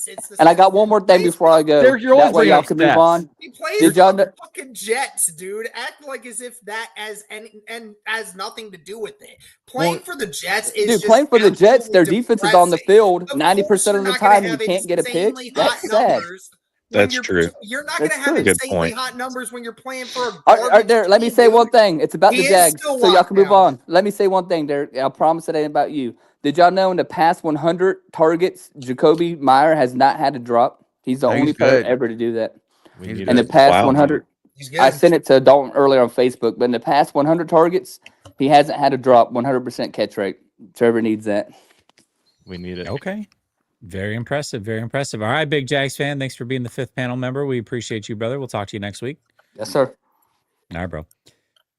[SPEAKER 3] It's the
[SPEAKER 6] and I got one more thing before I go. That way y'all can move on.
[SPEAKER 3] He plays for the fucking Jets, dude. Act like as if that has nothing to do with it. Playing for the Jets is just
[SPEAKER 6] playing for the Jets. Their defense is on the field 90%
[SPEAKER 3] of
[SPEAKER 6] the time. You can't get a pick. That's sad.
[SPEAKER 5] That's true.
[SPEAKER 3] You're not going to have insanely hot numbers when you're playing for
[SPEAKER 6] a let me say one thing. It's about the Jags, so y'all can move on. Let me say one thing, Derek. I promise it ain't about you. Did y'all know in the past 100 targets, Jacoby Meyer has not had a drop? He's the only player ever to do that. In the past 100, I sent it to Dalton earlier on Facebook, but in the past 100 targets, he hasn't had a drop, 100% catch rate. Trevor needs that.
[SPEAKER 2] We need it.
[SPEAKER 1] Okay. Very impressive. Very impressive. All right, big Jags fan. Thanks for being the 5th panel member. We appreciate you, brother. We'll talk to you next week.
[SPEAKER 6] Yes, sir.
[SPEAKER 1] All right, bro.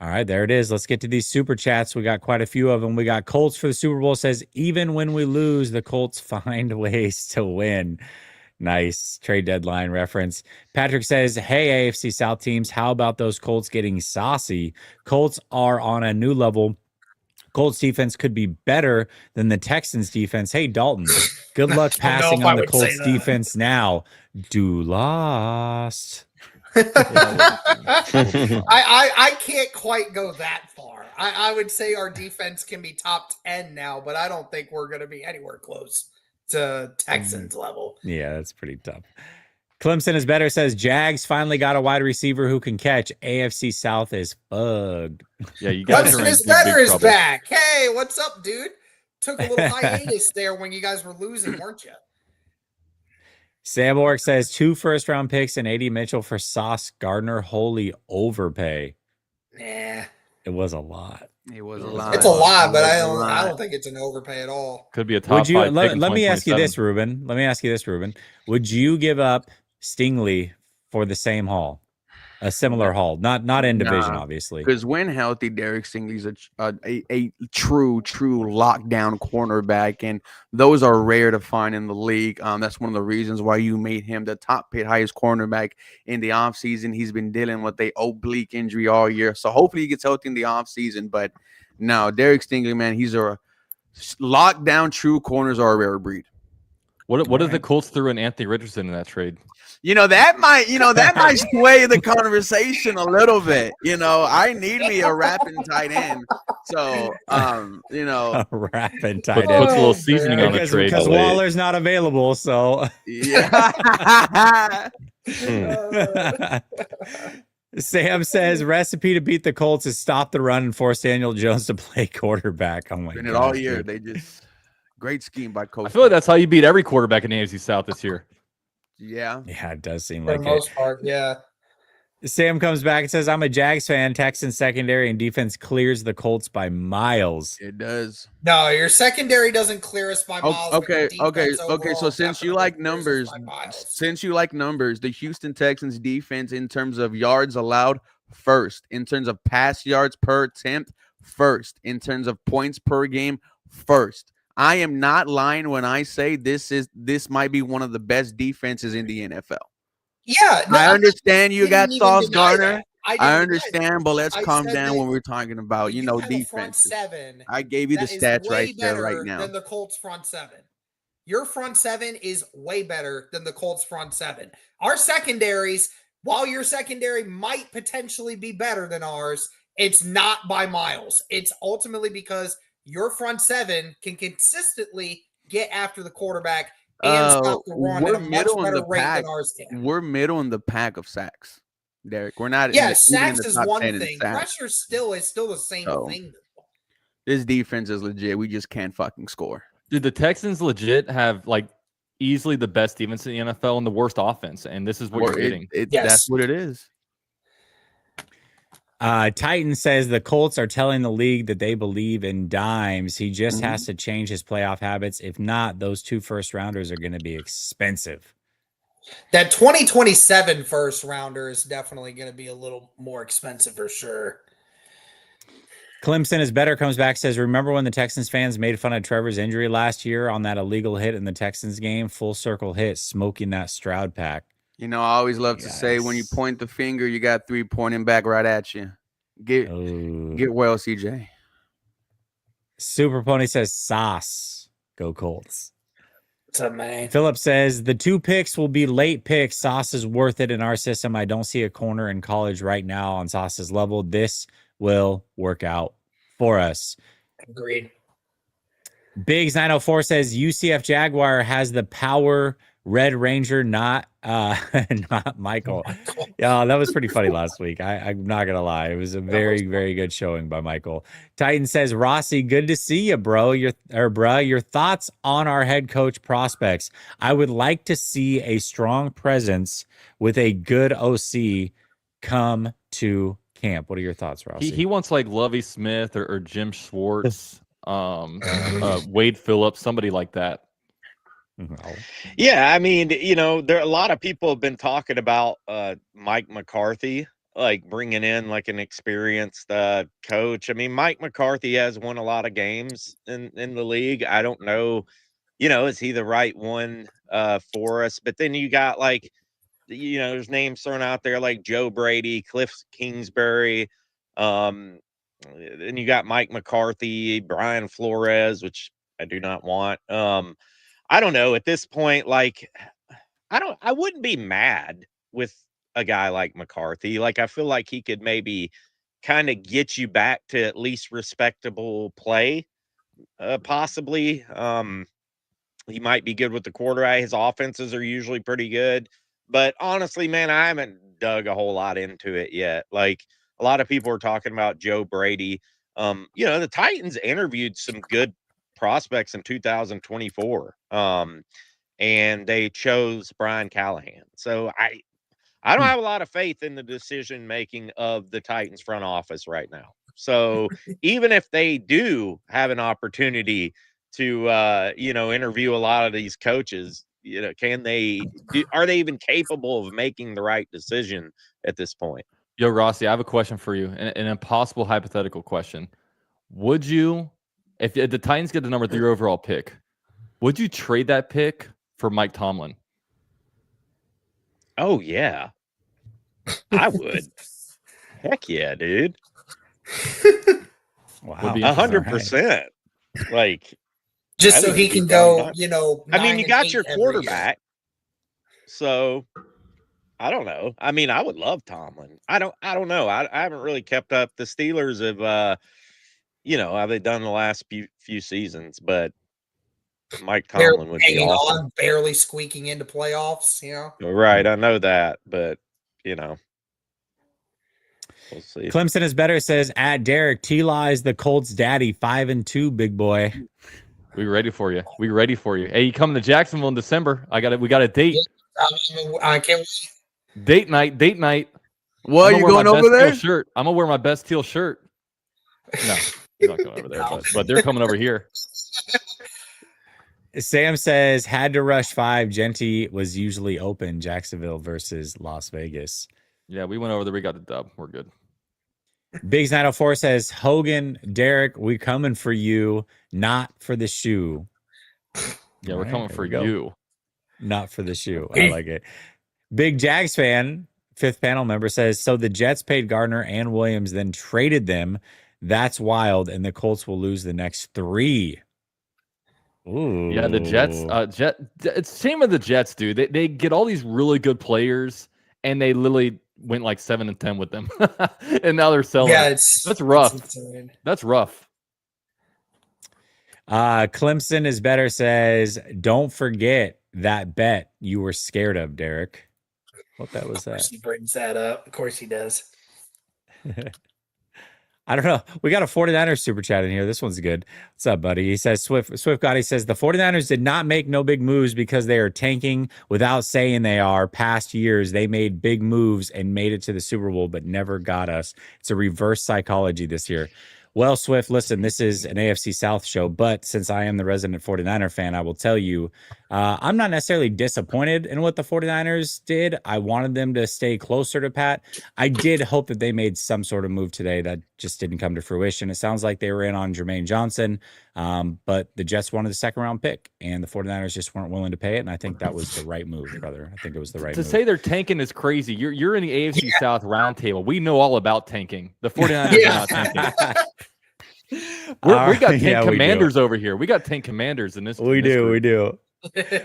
[SPEAKER 1] All right, there it is. Let's get to these super chats. We got quite a few of them. We got Colts for the Super Bowl says, even when we lose, the Colts find ways to win. Nice trade deadline reference. Patrick says, hey, AFC South teams, how about those Colts getting saucy? Colts are on a new level. Colts defense could be better than the Texans defense. Hey, Dalton, good luck passing on the Colts defense now. Do lost.
[SPEAKER 3] I can't quite go that far. I would say our defense can be top 10 now, but I don't think we're going to be anywhere close to Texans level.
[SPEAKER 1] Yeah, that's pretty tough. Clemson is better says Jags finally got a wide receiver who can catch. AFC South is bugged.
[SPEAKER 2] Yeah, you guys
[SPEAKER 3] Clemson is better is back. Hey, what's up, dude? Took a little hiatus there when you guys were losing, weren't you?
[SPEAKER 1] Sam Ork says 2 first-round picks and 80 Mitchell for Sauce Gardner. Holy overpay.
[SPEAKER 3] Nah.
[SPEAKER 1] It was a lot.
[SPEAKER 4] It was a lot.
[SPEAKER 3] It's a lot, but I don't think it's an overpay at all.
[SPEAKER 2] Could be a top 5 pick in
[SPEAKER 1] let me ask you
[SPEAKER 2] 2027.
[SPEAKER 1] this, Ruben. Would you give up Stingley for the same haul? a similar haul, not in division,
[SPEAKER 4] Nah,
[SPEAKER 1] obviously.
[SPEAKER 4] Because when healthy, Derek Stingley's a true lockdown cornerback, and those are rare to find in the league. That's one of the reasons why you made him the top paid highest cornerback in the offseason. He's been dealing with a oblique injury all year, so hopefully he gets healthy in the offseason. But no, Derek Stingley, man, he's a lockdown. True corners are a rare breed.
[SPEAKER 2] What if the Colts threw in Anthony Richardson in that trade?
[SPEAKER 4] That might sway the conversation a little bit. I need me a rapping tight end. So,
[SPEAKER 1] A rapping tight
[SPEAKER 2] Puts a
[SPEAKER 1] end.
[SPEAKER 2] little seasoning on the trade.
[SPEAKER 1] Because Waller's not available, so
[SPEAKER 4] yeah.
[SPEAKER 1] Sam says recipe to beat the Colts is stop the run and force Daniel Jones to play quarterback. Oh my
[SPEAKER 4] Been
[SPEAKER 1] god!
[SPEAKER 4] it all year. They just great scheme by coach.
[SPEAKER 2] I feel like that's how you beat every quarterback in the AFC South this year.
[SPEAKER 4] Yeah,
[SPEAKER 1] it does seem
[SPEAKER 3] For
[SPEAKER 1] like
[SPEAKER 3] the most part, yeah.
[SPEAKER 1] Sam comes back and says, I'm a Jags fan. Texans secondary and defense clears the Colts by miles.
[SPEAKER 4] it does.
[SPEAKER 3] No, your secondary doesn't clear us by miles. but your
[SPEAKER 4] Okay.
[SPEAKER 3] defense
[SPEAKER 4] So
[SPEAKER 3] overall
[SPEAKER 4] since you
[SPEAKER 3] definitely
[SPEAKER 4] like
[SPEAKER 3] clears us
[SPEAKER 4] numbers,
[SPEAKER 3] by miles.
[SPEAKER 4] the Houston Texans defense in terms of yards allowed, first. In terms of pass yards per attempt, first. In terms of points per game, first. I am not lying when I say this might be one of the best defenses in the NFL.
[SPEAKER 3] Yeah, no,
[SPEAKER 4] I understand you got
[SPEAKER 3] didn't even
[SPEAKER 4] Sauce
[SPEAKER 3] deny
[SPEAKER 4] Gardner.
[SPEAKER 3] that.
[SPEAKER 4] I
[SPEAKER 3] didn't deny
[SPEAKER 4] understand, but let's
[SPEAKER 3] I
[SPEAKER 4] calm
[SPEAKER 3] said
[SPEAKER 4] down
[SPEAKER 3] that
[SPEAKER 4] when we're talking about,
[SPEAKER 3] you have a front
[SPEAKER 4] defense.
[SPEAKER 3] seven.
[SPEAKER 4] I gave you the
[SPEAKER 3] that is
[SPEAKER 4] stats
[SPEAKER 3] way
[SPEAKER 4] right there, right
[SPEAKER 3] better
[SPEAKER 4] now.
[SPEAKER 3] Than the Colts front seven. Your front seven is way better than the Colts front seven. Our secondaries, while your secondary might potentially be better than ours, it's not by miles. It's ultimately because your front seven can consistently get after the quarterback and stop the run at a much better rate than ours can.
[SPEAKER 4] We're middle in the pack of sacks, Derek. We're not.
[SPEAKER 3] Sacks is one thing. Pressure is still the same thing.
[SPEAKER 4] This defense is legit. We just can't fucking score.
[SPEAKER 2] Dude, the Texans legit have easily the best defense in the NFL and the worst offense, and this is what you're getting.
[SPEAKER 4] That's what it is.
[SPEAKER 1] Titan says the Colts are telling the league that they believe in dimes. He just has to change his playoff habits. If not, those 2 first rounders are going to be expensive.
[SPEAKER 3] That 2027 first rounder is definitely going to be a little more expensive for sure.
[SPEAKER 1] Clemson is better comes back, says, remember when the Texans fans made fun of Trevor's injury last year on that illegal hit in the Texans game? Full circle hit, smoking that Stroud pack.
[SPEAKER 4] I always love to say when you point the finger, you got 3 pointing back right at you. Get well, CJ.
[SPEAKER 1] Super Pony says, sauce. Go Colts.
[SPEAKER 3] What's up, man?
[SPEAKER 1] Philip says, the 2 picks will be late picks. Sauce is worth it in our system. I don't see a corner in college right now on Sauce's level. This will work out for us.
[SPEAKER 3] Agreed.
[SPEAKER 1] Biggs 904 says UCF Jaguar has the power. Red Ranger, not Michael. Yeah, that was pretty funny last week. I'm not gonna lie, it was a very, very good showing by Michael. Titan says, Rossi, good to see you, bro. Your thoughts on our head coach prospects? I would like to see a strong presence with a good OC come to camp. What are your thoughts, Rossi?
[SPEAKER 2] He wants Lovie Smith or Jim Schwartz, Wade Phillips, somebody like that.
[SPEAKER 5] Yeah, I mean, there are a lot of people have been talking about Mike McCarthy, bringing in an experienced coach. I mean, Mike McCarthy has won a lot of games in the league. I don't know, is he the right one for us? But then you got there's names thrown out there like Joe Brady, Cliff Kingsbury, then you got Mike McCarthy, Brian Flores, which I do not want. I don't know at this point, I wouldn't be mad with a guy like McCarthy. I feel like he could maybe kind of get you back to at least respectable play, possibly. He might be good with the quarterback. His offenses are usually pretty good, but honestly, man, I haven't dug a whole lot into it yet. A lot of people are talking about Joe Brady. The Titans interviewed some good prospects in 2024, and they chose Brian Callahan. So I don't have a lot of faith in the decision making of the Titans front office right now. So even if they do have an opportunity to interview a lot of these coaches, are they even capable of making the right decision at this point.
[SPEAKER 2] Yo, Rossi, I have a question for you, an impossible hypothetical question. Would you, if the Titans get the number 3 overall pick, would you trade that pick for Mike Tomlin?
[SPEAKER 5] Oh, yeah. I would. Heck yeah, dude.
[SPEAKER 1] Wow.
[SPEAKER 5] 100%. Like,
[SPEAKER 3] just so he can go,
[SPEAKER 5] I mean, you got your quarterback. So I don't know. I mean, I would love Tomlin. I don't know. I haven't really kept up. The Steelers have how they done the last few seasons, but Mike Tomlin would be awesome.
[SPEAKER 3] Barely squeaking into playoffs,
[SPEAKER 5] Right, I know that, but we'll see.
[SPEAKER 1] Clemson is better says at Derek, T-Law is the Colts daddy, 5-2, big boy.
[SPEAKER 2] We ready for you. Hey, you coming to Jacksonville in December? We got a date.
[SPEAKER 3] I can't wait.
[SPEAKER 2] Date night.
[SPEAKER 4] What, you going over there?
[SPEAKER 2] Shirt. I'm gonna wear my best teal shirt. No, you're not going over there, but they're coming over here.
[SPEAKER 1] Sam says had to rush 5. Genty was usually open. Jacksonville versus Las Vegas.
[SPEAKER 2] Yeah, we went over there. We got the dub. We're good.
[SPEAKER 1] Biggs 904 says Hogan, Derek, we coming for you, not for the shoe.
[SPEAKER 2] Yeah, we're coming for you.
[SPEAKER 1] Not for the shoe. I like it. Big Jags fan, 5th panel member says, so the Jets paid Gardner and Williams, then traded them. That's wild. And the Colts will lose the next 3. Ooh.
[SPEAKER 2] Yeah, the Jets. It's the same with the Jets, dude. They get all these really good players, and they literally went like 7-10 with them, and now they're selling.
[SPEAKER 3] Yeah,
[SPEAKER 2] that's rough. That's rough.
[SPEAKER 1] Clemson is better says, don't forget that bet you were scared of, Derek. What that was that?
[SPEAKER 3] Of course he brings that up. Of course he does.
[SPEAKER 1] I don't know. We got a 49ers super chat in here. This one's good. What's up, buddy? He says, Swift Gotti says, the 49ers did not make no big moves because they are tanking without saying they are. Past years, they made big moves and made it to the Super Bowl, but never got us. It's a reverse psychology this year. Well, Swift, listen, this is an AFC South show, but since I am the resident 49er fan, I will tell you, I'm not necessarily disappointed in what the 49ers did. I wanted them to stay closer to Pat. I did hope that they made some sort of move today that just didn't come to fruition. It sounds like they were in on Jermaine Johnson, but the Jets wanted the 2nd-round pick, and the 49ers just weren't willing to pay it, and I think that was the right move, brother. I think it was the right move.
[SPEAKER 2] To say they're tanking is crazy. You're in the AFC South roundtable. We know all about tanking. The 49ers are not tanking. We got tank commanders over here. We got tank commanders in this.
[SPEAKER 1] We do.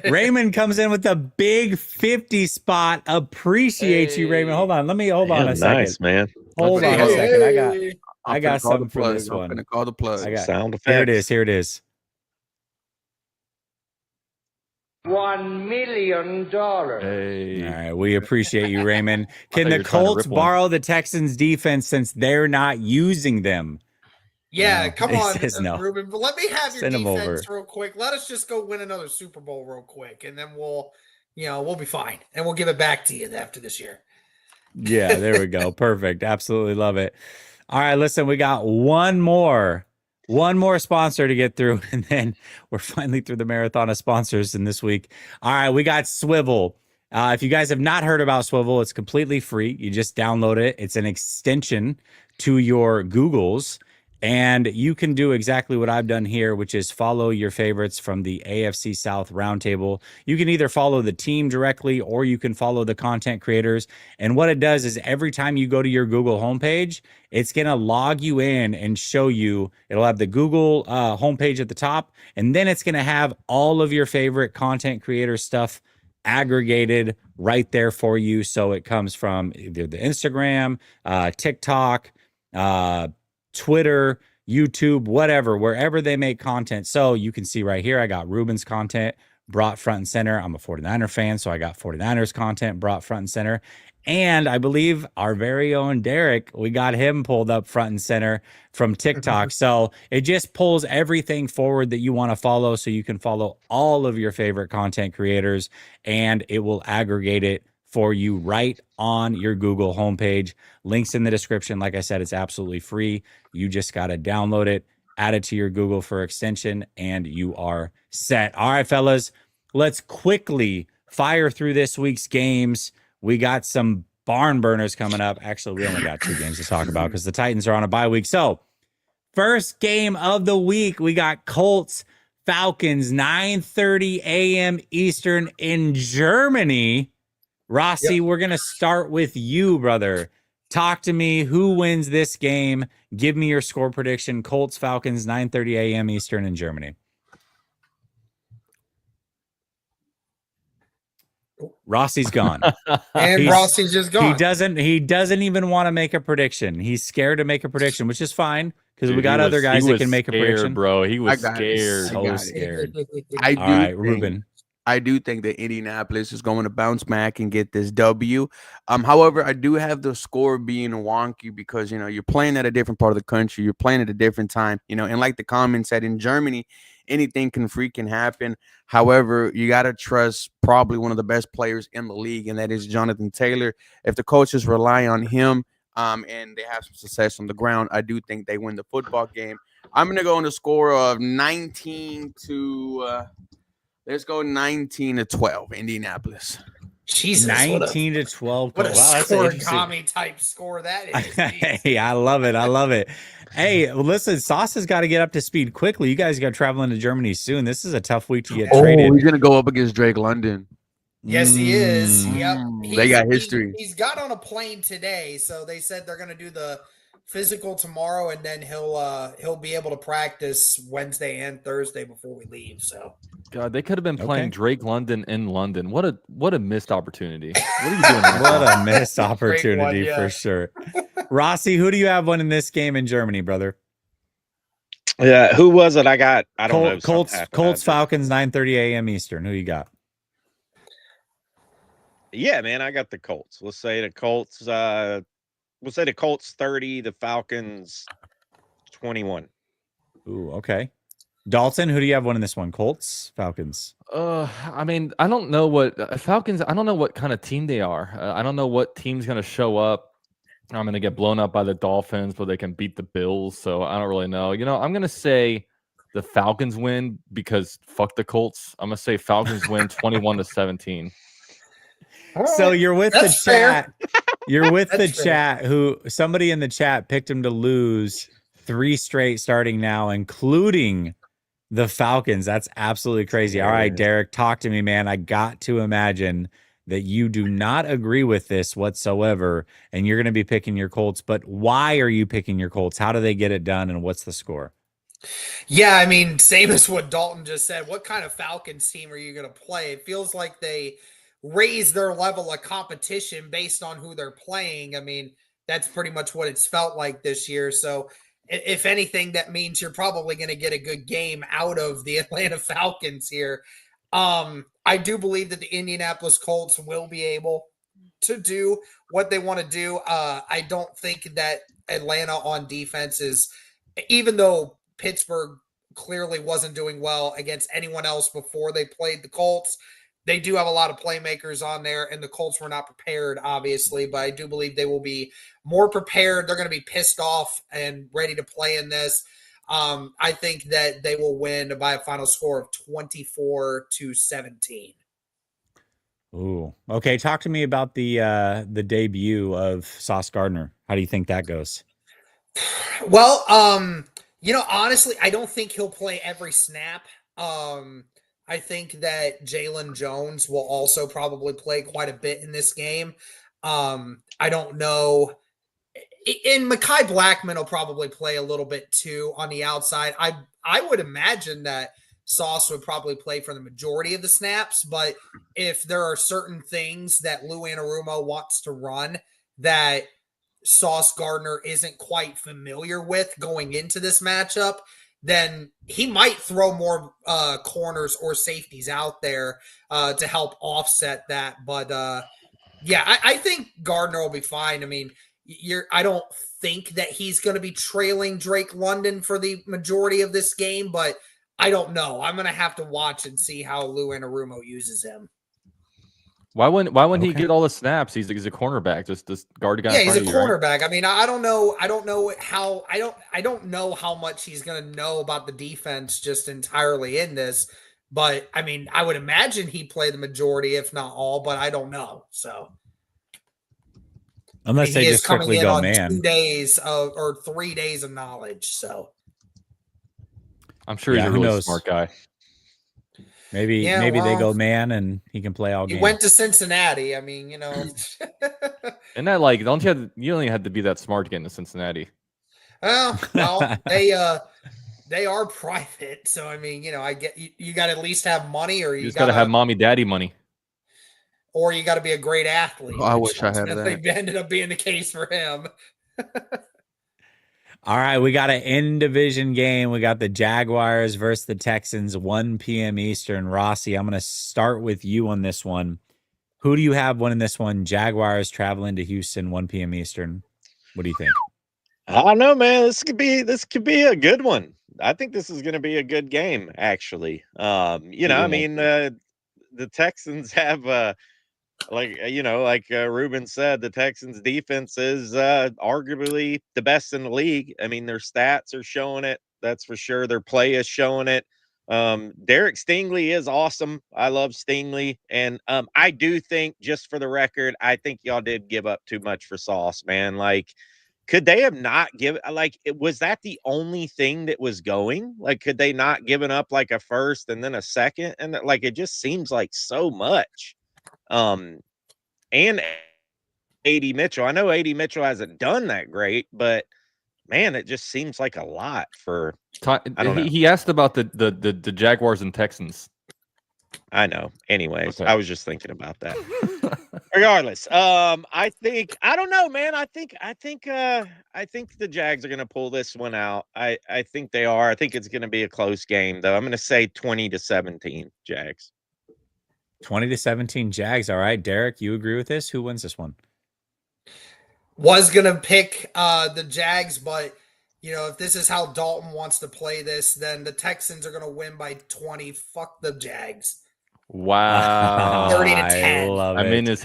[SPEAKER 1] Raymond comes in with a big 50 spot. Appreciate you, Raymond. Hold on a second.
[SPEAKER 5] Nice, man.
[SPEAKER 1] Hold on a second. I got something for this one.
[SPEAKER 4] I'm gonna call the plug.
[SPEAKER 5] Sound effects.
[SPEAKER 1] Here it is.
[SPEAKER 7] $1 million.
[SPEAKER 2] Hey.
[SPEAKER 1] All right, we appreciate you, Raymond. Can the Colts borrow the Texans defense since they're not using them?
[SPEAKER 3] Yeah, come on,
[SPEAKER 1] no.
[SPEAKER 3] Ruben. But let me have your
[SPEAKER 1] Send
[SPEAKER 3] defense real quick. Let us just go win another Super Bowl real quick, and then we'll be fine, and we'll give it back to you after this year.
[SPEAKER 1] Yeah, there we go. Perfect. Absolutely love it. All right, listen, we got one more sponsor to get through, and then we're finally through the marathon of sponsors in this week. All right, we got Swivel. If you guys have not heard about Swivel, it's completely free. You just download it. It's an extension to your Googles. And you can do exactly what I've done here, which is follow your favorites from the AFC South Roundtable. You can either follow the team directly or you can follow the content creators. And what it does is every time you go to your Google homepage, it's going to log you in and show you. It'll have the Google homepage at the top, and then it's going to have all of your favorite content creator stuff aggregated right there for you. So it comes from either the Instagram, TikTok, Twitter, YouTube, whatever, wherever they make content. So you can see right here, I got Ruben's content brought front and center. I'm a 49er fan, so I got 49ers content brought front and center. And I believe our very own Derek, we got him pulled up front and center from TikTok. So it just pulls everything forward that you want to follow, so you can follow all of your favorite content creators, and it will aggregate it for you right on your Google homepage. Links in the description. Like I said, it's absolutely free. You just got to download it, add it to your Google for extension, and you are set. All right, fellas, let's quickly fire through this week's games. We got some barn burners coming up. Actually, we only got 2 games to talk about because the Titans are on a bye week. So, first game of the week, we got Colts, Falcons, 9:30 a.m. Eastern in Germany. Rossi, we're going to start with you, brother. Talk to me. Who wins this game? Give me your score prediction. Colts, Falcons, 9:30 a.m. Eastern in Germany. Rossi's gone.
[SPEAKER 3] And Rossi's just gone.
[SPEAKER 1] He doesn't even want to make a prediction. He's scared to make a prediction, which is fine because we got other guys that can make a prediction.
[SPEAKER 2] Bro, he was scared.
[SPEAKER 1] So scared.
[SPEAKER 4] I
[SPEAKER 1] All right, Ruben.
[SPEAKER 4] I do think that Indianapolis is going to bounce back and get this W. However, I do have the score being wonky because, you know, you're playing at a different part of the country. You're playing at a different time, you know, and like the comment said, in Germany, anything can freaking happen. However, you got to trust probably one of the best players in the league, and that is Jonathan Taylor. If the coaches rely on him and they have some success on the ground, I do think they win the football game. I'm going to go on the score of 19 to let's go 19-12, Indianapolis.
[SPEAKER 3] Jesus,
[SPEAKER 1] 19-12.
[SPEAKER 3] What a score-gami type score that is.
[SPEAKER 1] Hey, I love it. I love it. Hey, listen, Sauce has got to get up to speed quickly. You guys got traveling to Germany soon. This is a tough week to get traded.
[SPEAKER 4] He's going to go up against Drake London.
[SPEAKER 3] Yes, he is. Yep.
[SPEAKER 4] They got history.
[SPEAKER 3] He's got on a plane today, so they said they're going to do the physical tomorrow, and then he'll be able to practice Wednesday and Thursday before we leave. So,
[SPEAKER 2] God, they could have been playing Drake London in London. What a missed opportunity. What are you doing?
[SPEAKER 1] What a missed opportunity for sure. Rossi, who do you have winning this game in Germany, brother?
[SPEAKER 5] Yeah, who was it? I don't know.
[SPEAKER 1] Colts, Falcons, 9:30 a.m. Eastern. Who you got?
[SPEAKER 5] Yeah, man, I got the Colts. Let's say the Colts. We'll say the Colts 30, the Falcons 21.
[SPEAKER 1] Ooh, okay. Dalton, who do you have winning this one? Colts, Falcons?
[SPEAKER 2] I mean, I don't know what Falcons. I don't know what kind of team they are. I don't know what team's going to show up. I'm going to get blown up by the Dolphins, but they can beat the Bills. So I don't really know. You know, I'm going to say the Falcons win because fuck the Colts. I'm going to say Falcons win 21-17.
[SPEAKER 1] So you're with the chat. You're with the chat who somebody in the chat picked him to lose 3 straight starting now, including the Falcons. That's absolutely crazy. All right, Derek, talk to me, man. I got to imagine that you do not agree with this whatsoever, and you're going to be picking your Colts. But why are you picking your Colts? How do they get it done, and what's the score?
[SPEAKER 3] Yeah, I mean, same as what Dalton just said. What kind of Falcons team are you going to play? It feels like they raise their level of competition based on who they're playing. I mean, that's pretty much what it's felt like this year. So if anything, that means you're probably going to get a good game out of the Atlanta Falcons here. I do believe that the Indianapolis Colts will be able to do what they want to do. I don't think that Atlanta on defense is, even though Pittsburgh clearly wasn't doing well against anyone else before they played the Colts, they do have a lot of playmakers on there, and the Colts were not prepared, obviously, but I do believe they will be more prepared. They're going to be pissed off and ready to play in this. I think that they will win by a final score of 24-17.
[SPEAKER 1] Ooh, okay. Talk to me about the debut of Sauce Gardner. How do you think that goes?
[SPEAKER 3] Well, honestly, I don't think he'll play every snap. I think that Jalen Jones will also probably play quite a bit in this game. I don't know. And Mekhi Blackman will probably play a little bit too on the outside. I would imagine that Sauce would probably play for the majority of the snaps, but if there are certain things that Lou Anarumo wants to run that Sauce Gardner isn't quite familiar with going into this matchup, then he might throw more corners or safeties out there to help offset that. But I think Gardner will be fine. I mean, I don't think that he's going to be trailing Drake London for the majority of this game, but I don't know. I'm going to have to watch and see how Lou Anarumo uses him.
[SPEAKER 2] Why wouldn't he get all the snaps? He's a cornerback. Just guard the guy.
[SPEAKER 3] Yeah, he's a cornerback. Right? I mean, I don't know how much he's going to know about the defense just entirely in this. But I mean, I would imagine he play the majority, if not all. But I don't know. So,
[SPEAKER 1] Unless they
[SPEAKER 3] he is
[SPEAKER 1] just
[SPEAKER 3] coming
[SPEAKER 1] strictly
[SPEAKER 3] in
[SPEAKER 1] go
[SPEAKER 3] on
[SPEAKER 1] man.
[SPEAKER 3] 2 days or 3 days of knowledge. So
[SPEAKER 2] I'm sure he's a
[SPEAKER 1] who
[SPEAKER 2] really
[SPEAKER 1] knows?
[SPEAKER 2] smart guy.
[SPEAKER 1] Maybe they go man and he can play all
[SPEAKER 3] he
[SPEAKER 1] game.
[SPEAKER 3] went to Cincinnati. I mean,
[SPEAKER 2] And that like don't you only have to be that smart to get into Cincinnati.
[SPEAKER 3] well, they are private, so I mean, I get you got to at least have money, or
[SPEAKER 2] You
[SPEAKER 3] you
[SPEAKER 2] just got to have mommy daddy money.
[SPEAKER 3] or you got to be a great athlete.
[SPEAKER 4] Oh, I
[SPEAKER 3] which
[SPEAKER 4] wish I had
[SPEAKER 3] ultimately
[SPEAKER 4] that.
[SPEAKER 3] ended up being the case for him.
[SPEAKER 1] All right, we got an in-division game. We got the Jaguars versus the Texans, 1 p.m. Eastern. Rossi, I'm going to start with you on this one. Who do you have winning this one? Jaguars traveling to Houston, 1 p.m. Eastern. What do you think?
[SPEAKER 5] I don't know, man. This could be a good one. I think this is going to be a good game, actually. I mean, the Texans have like Ruben said, the Texans defense is arguably the best in the league. I mean, their stats are showing it. That's for sure. Their play is showing it. Derek Stingley is awesome. I love Stingley. And I do think, just for the record, I think y'all did give up too much for Sauce, man. Like, could they have not given, was that the only thing that was going? Like, could they not given up like a first and then a second? And like, it just seems like so much. And A.D. Mitchell. I know A.D. Mitchell hasn't done that great, but man, it just seems like a lot for. I don't know.
[SPEAKER 2] He asked about the Jaguars and Texans.
[SPEAKER 5] I know. Anyways,
[SPEAKER 2] Okay.
[SPEAKER 5] I was just thinking about that. Regardless, I don't know, man. I think the Jags are going to pull this one out. I think they are. I think it's going to be a close game, though. I'm going to say 20-17 Jags.
[SPEAKER 1] 20-17 Jags. All right, Derek, you agree with this? Who wins this one?
[SPEAKER 3] Was gonna pick the Jags, but if this is how Dalton wants to play this, then the Texans are gonna win by 20. Fuck the Jags.
[SPEAKER 2] Wow.
[SPEAKER 3] 30-10.
[SPEAKER 2] I'm in his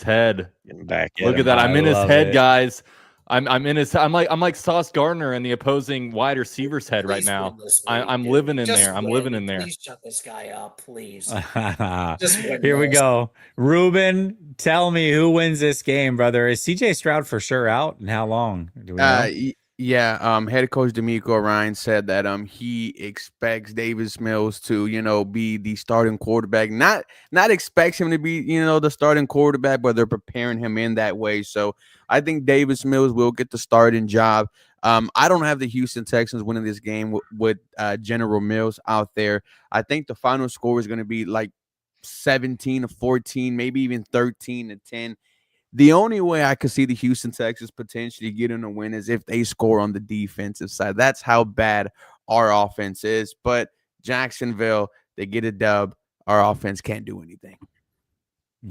[SPEAKER 2] head.
[SPEAKER 5] Getting back.
[SPEAKER 2] Look at that. I'm in his head, guys. I'm in his. I'm like Sauce Gardner in the opposing wide receiver's head right now. I'm living in there. I'm living in there.
[SPEAKER 3] Please shut this guy up, please.
[SPEAKER 1] Here we go. Ruben, tell me who wins this game, brother. Is CJ Stroud for sure out, and how long? Do we know?
[SPEAKER 4] Yeah. Head coach D'Amico Ryan said that he expects Davis Mills to be the starting quarterback. Not expects him to be the starting quarterback, but they're preparing him in that way. So I think Davis Mills will get the starting job. I don't have the Houston Texans winning this game with General Mills out there. I think the final score is going to be like 17-14, maybe even 13-10. The only way I could see the Houston Texans potentially getting a win is if they score on the defensive side. That's how bad our offense is. But Jacksonville, they get a dub. Our offense can't do anything.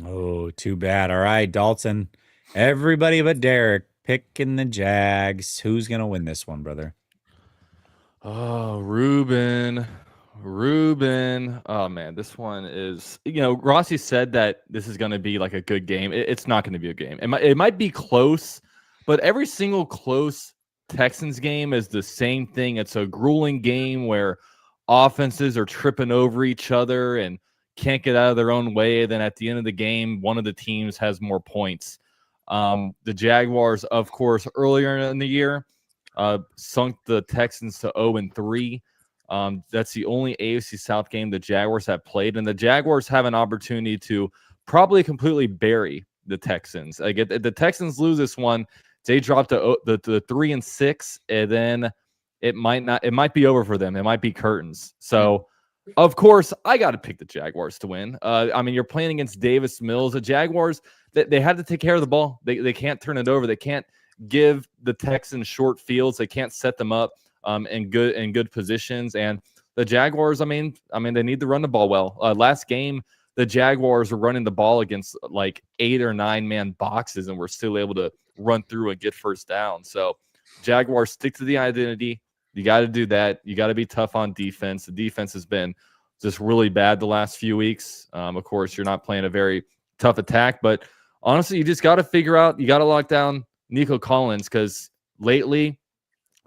[SPEAKER 1] Oh, too bad. All right, Dalton. Everybody but Derek picking the Jags. Who's going to win this one, brother?
[SPEAKER 2] Oh, Ruben. Oh man, this one is, Rossi said that this is going to be like a good game. It's not going to be a game. It might be close, but every single close Texans game is the same thing. It's a grueling game where offenses are tripping over each other and can't get out of their own way. Then at the end of the game, one of the teams has more points. The Jaguars, of course, earlier in the year, sunk the Texans to 0-3. That's the only AFC South game the Jaguars have played, and the Jaguars have an opportunity to probably completely bury the Texans. Like, if the Texans lose this one, they drop to the 3-6, and then it might be over for them. It might be curtains. So, of course, I got to pick the Jaguars to win. I mean, you're playing against Davis Mills. The Jaguars, they have to take care of the ball. They can't turn it over. They can't give the Texans short fields. They can't set them up in good positions. And the Jaguars, I mean, they need to run the ball well. Last game, the Jaguars were running the ball against like 8 or 9 man boxes, and were still able to run through and get first down. So Jaguars, stick to the identity. You got to do that. You got to be tough on defense. The defense has been just really bad the last few weeks. Of course, you're not playing a very tough attack, but honestly, you just got to figure out, you got to lock down Nico Collins, because lately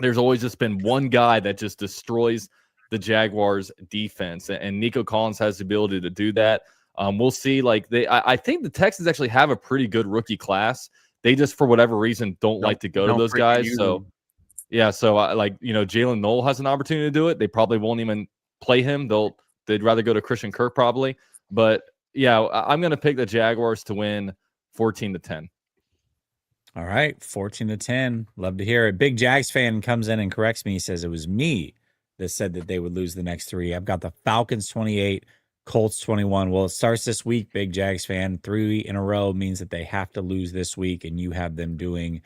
[SPEAKER 2] there's always just been one guy that just destroys the Jaguars defense, and Nico Collins has the ability to do that. We'll see. I think the Texans actually have a pretty good rookie class. they just for whatever reason don't like to go to those
[SPEAKER 4] freaking
[SPEAKER 2] guys.
[SPEAKER 4] use
[SPEAKER 2] So
[SPEAKER 4] them.
[SPEAKER 2] yeah, so Jalen Noel has an opportunity to do it. They probably won't even play him. They'd rather go to Christian Kirk probably. But yeah, I'm going to pick the Jaguars to win 14-10.
[SPEAKER 1] All right, 14-10. Love to hear it. Big Jags fan comes in and corrects me. He says it was me that said that they would lose the next 3. I've got the Falcons 28, Colts 21. Well, it starts this week, Big Jags fan. 3 in a row means that they have to lose this week, and you have them doing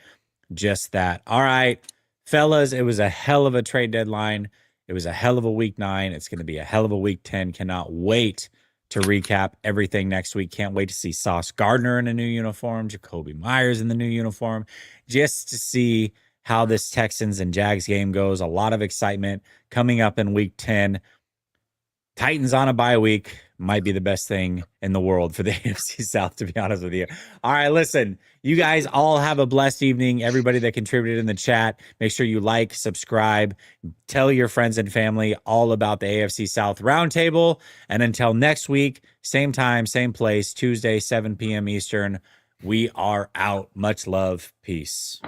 [SPEAKER 1] just that. All right, fellas, it was a hell of a trade deadline. It was a hell of a week 9. It's going to be a hell of a week 10. Cannot wait to recap everything next week. Can't wait to see Sauce Gardner in a new uniform, Jacoby Myers in the new uniform, just to see how this Texans and Jags game goes. A lot of excitement coming up in week 10. Titans on a bye week might be the best thing in the world for the AFC South, to be honest with you. All right, listen, you guys all have a blessed evening. Everybody that contributed in the chat, make sure you like, subscribe, tell your friends and family all about the AFC South Roundtable. And until next week, same time, same place, Tuesday, 7 p.m. Eastern, we are out. Much love. Peace.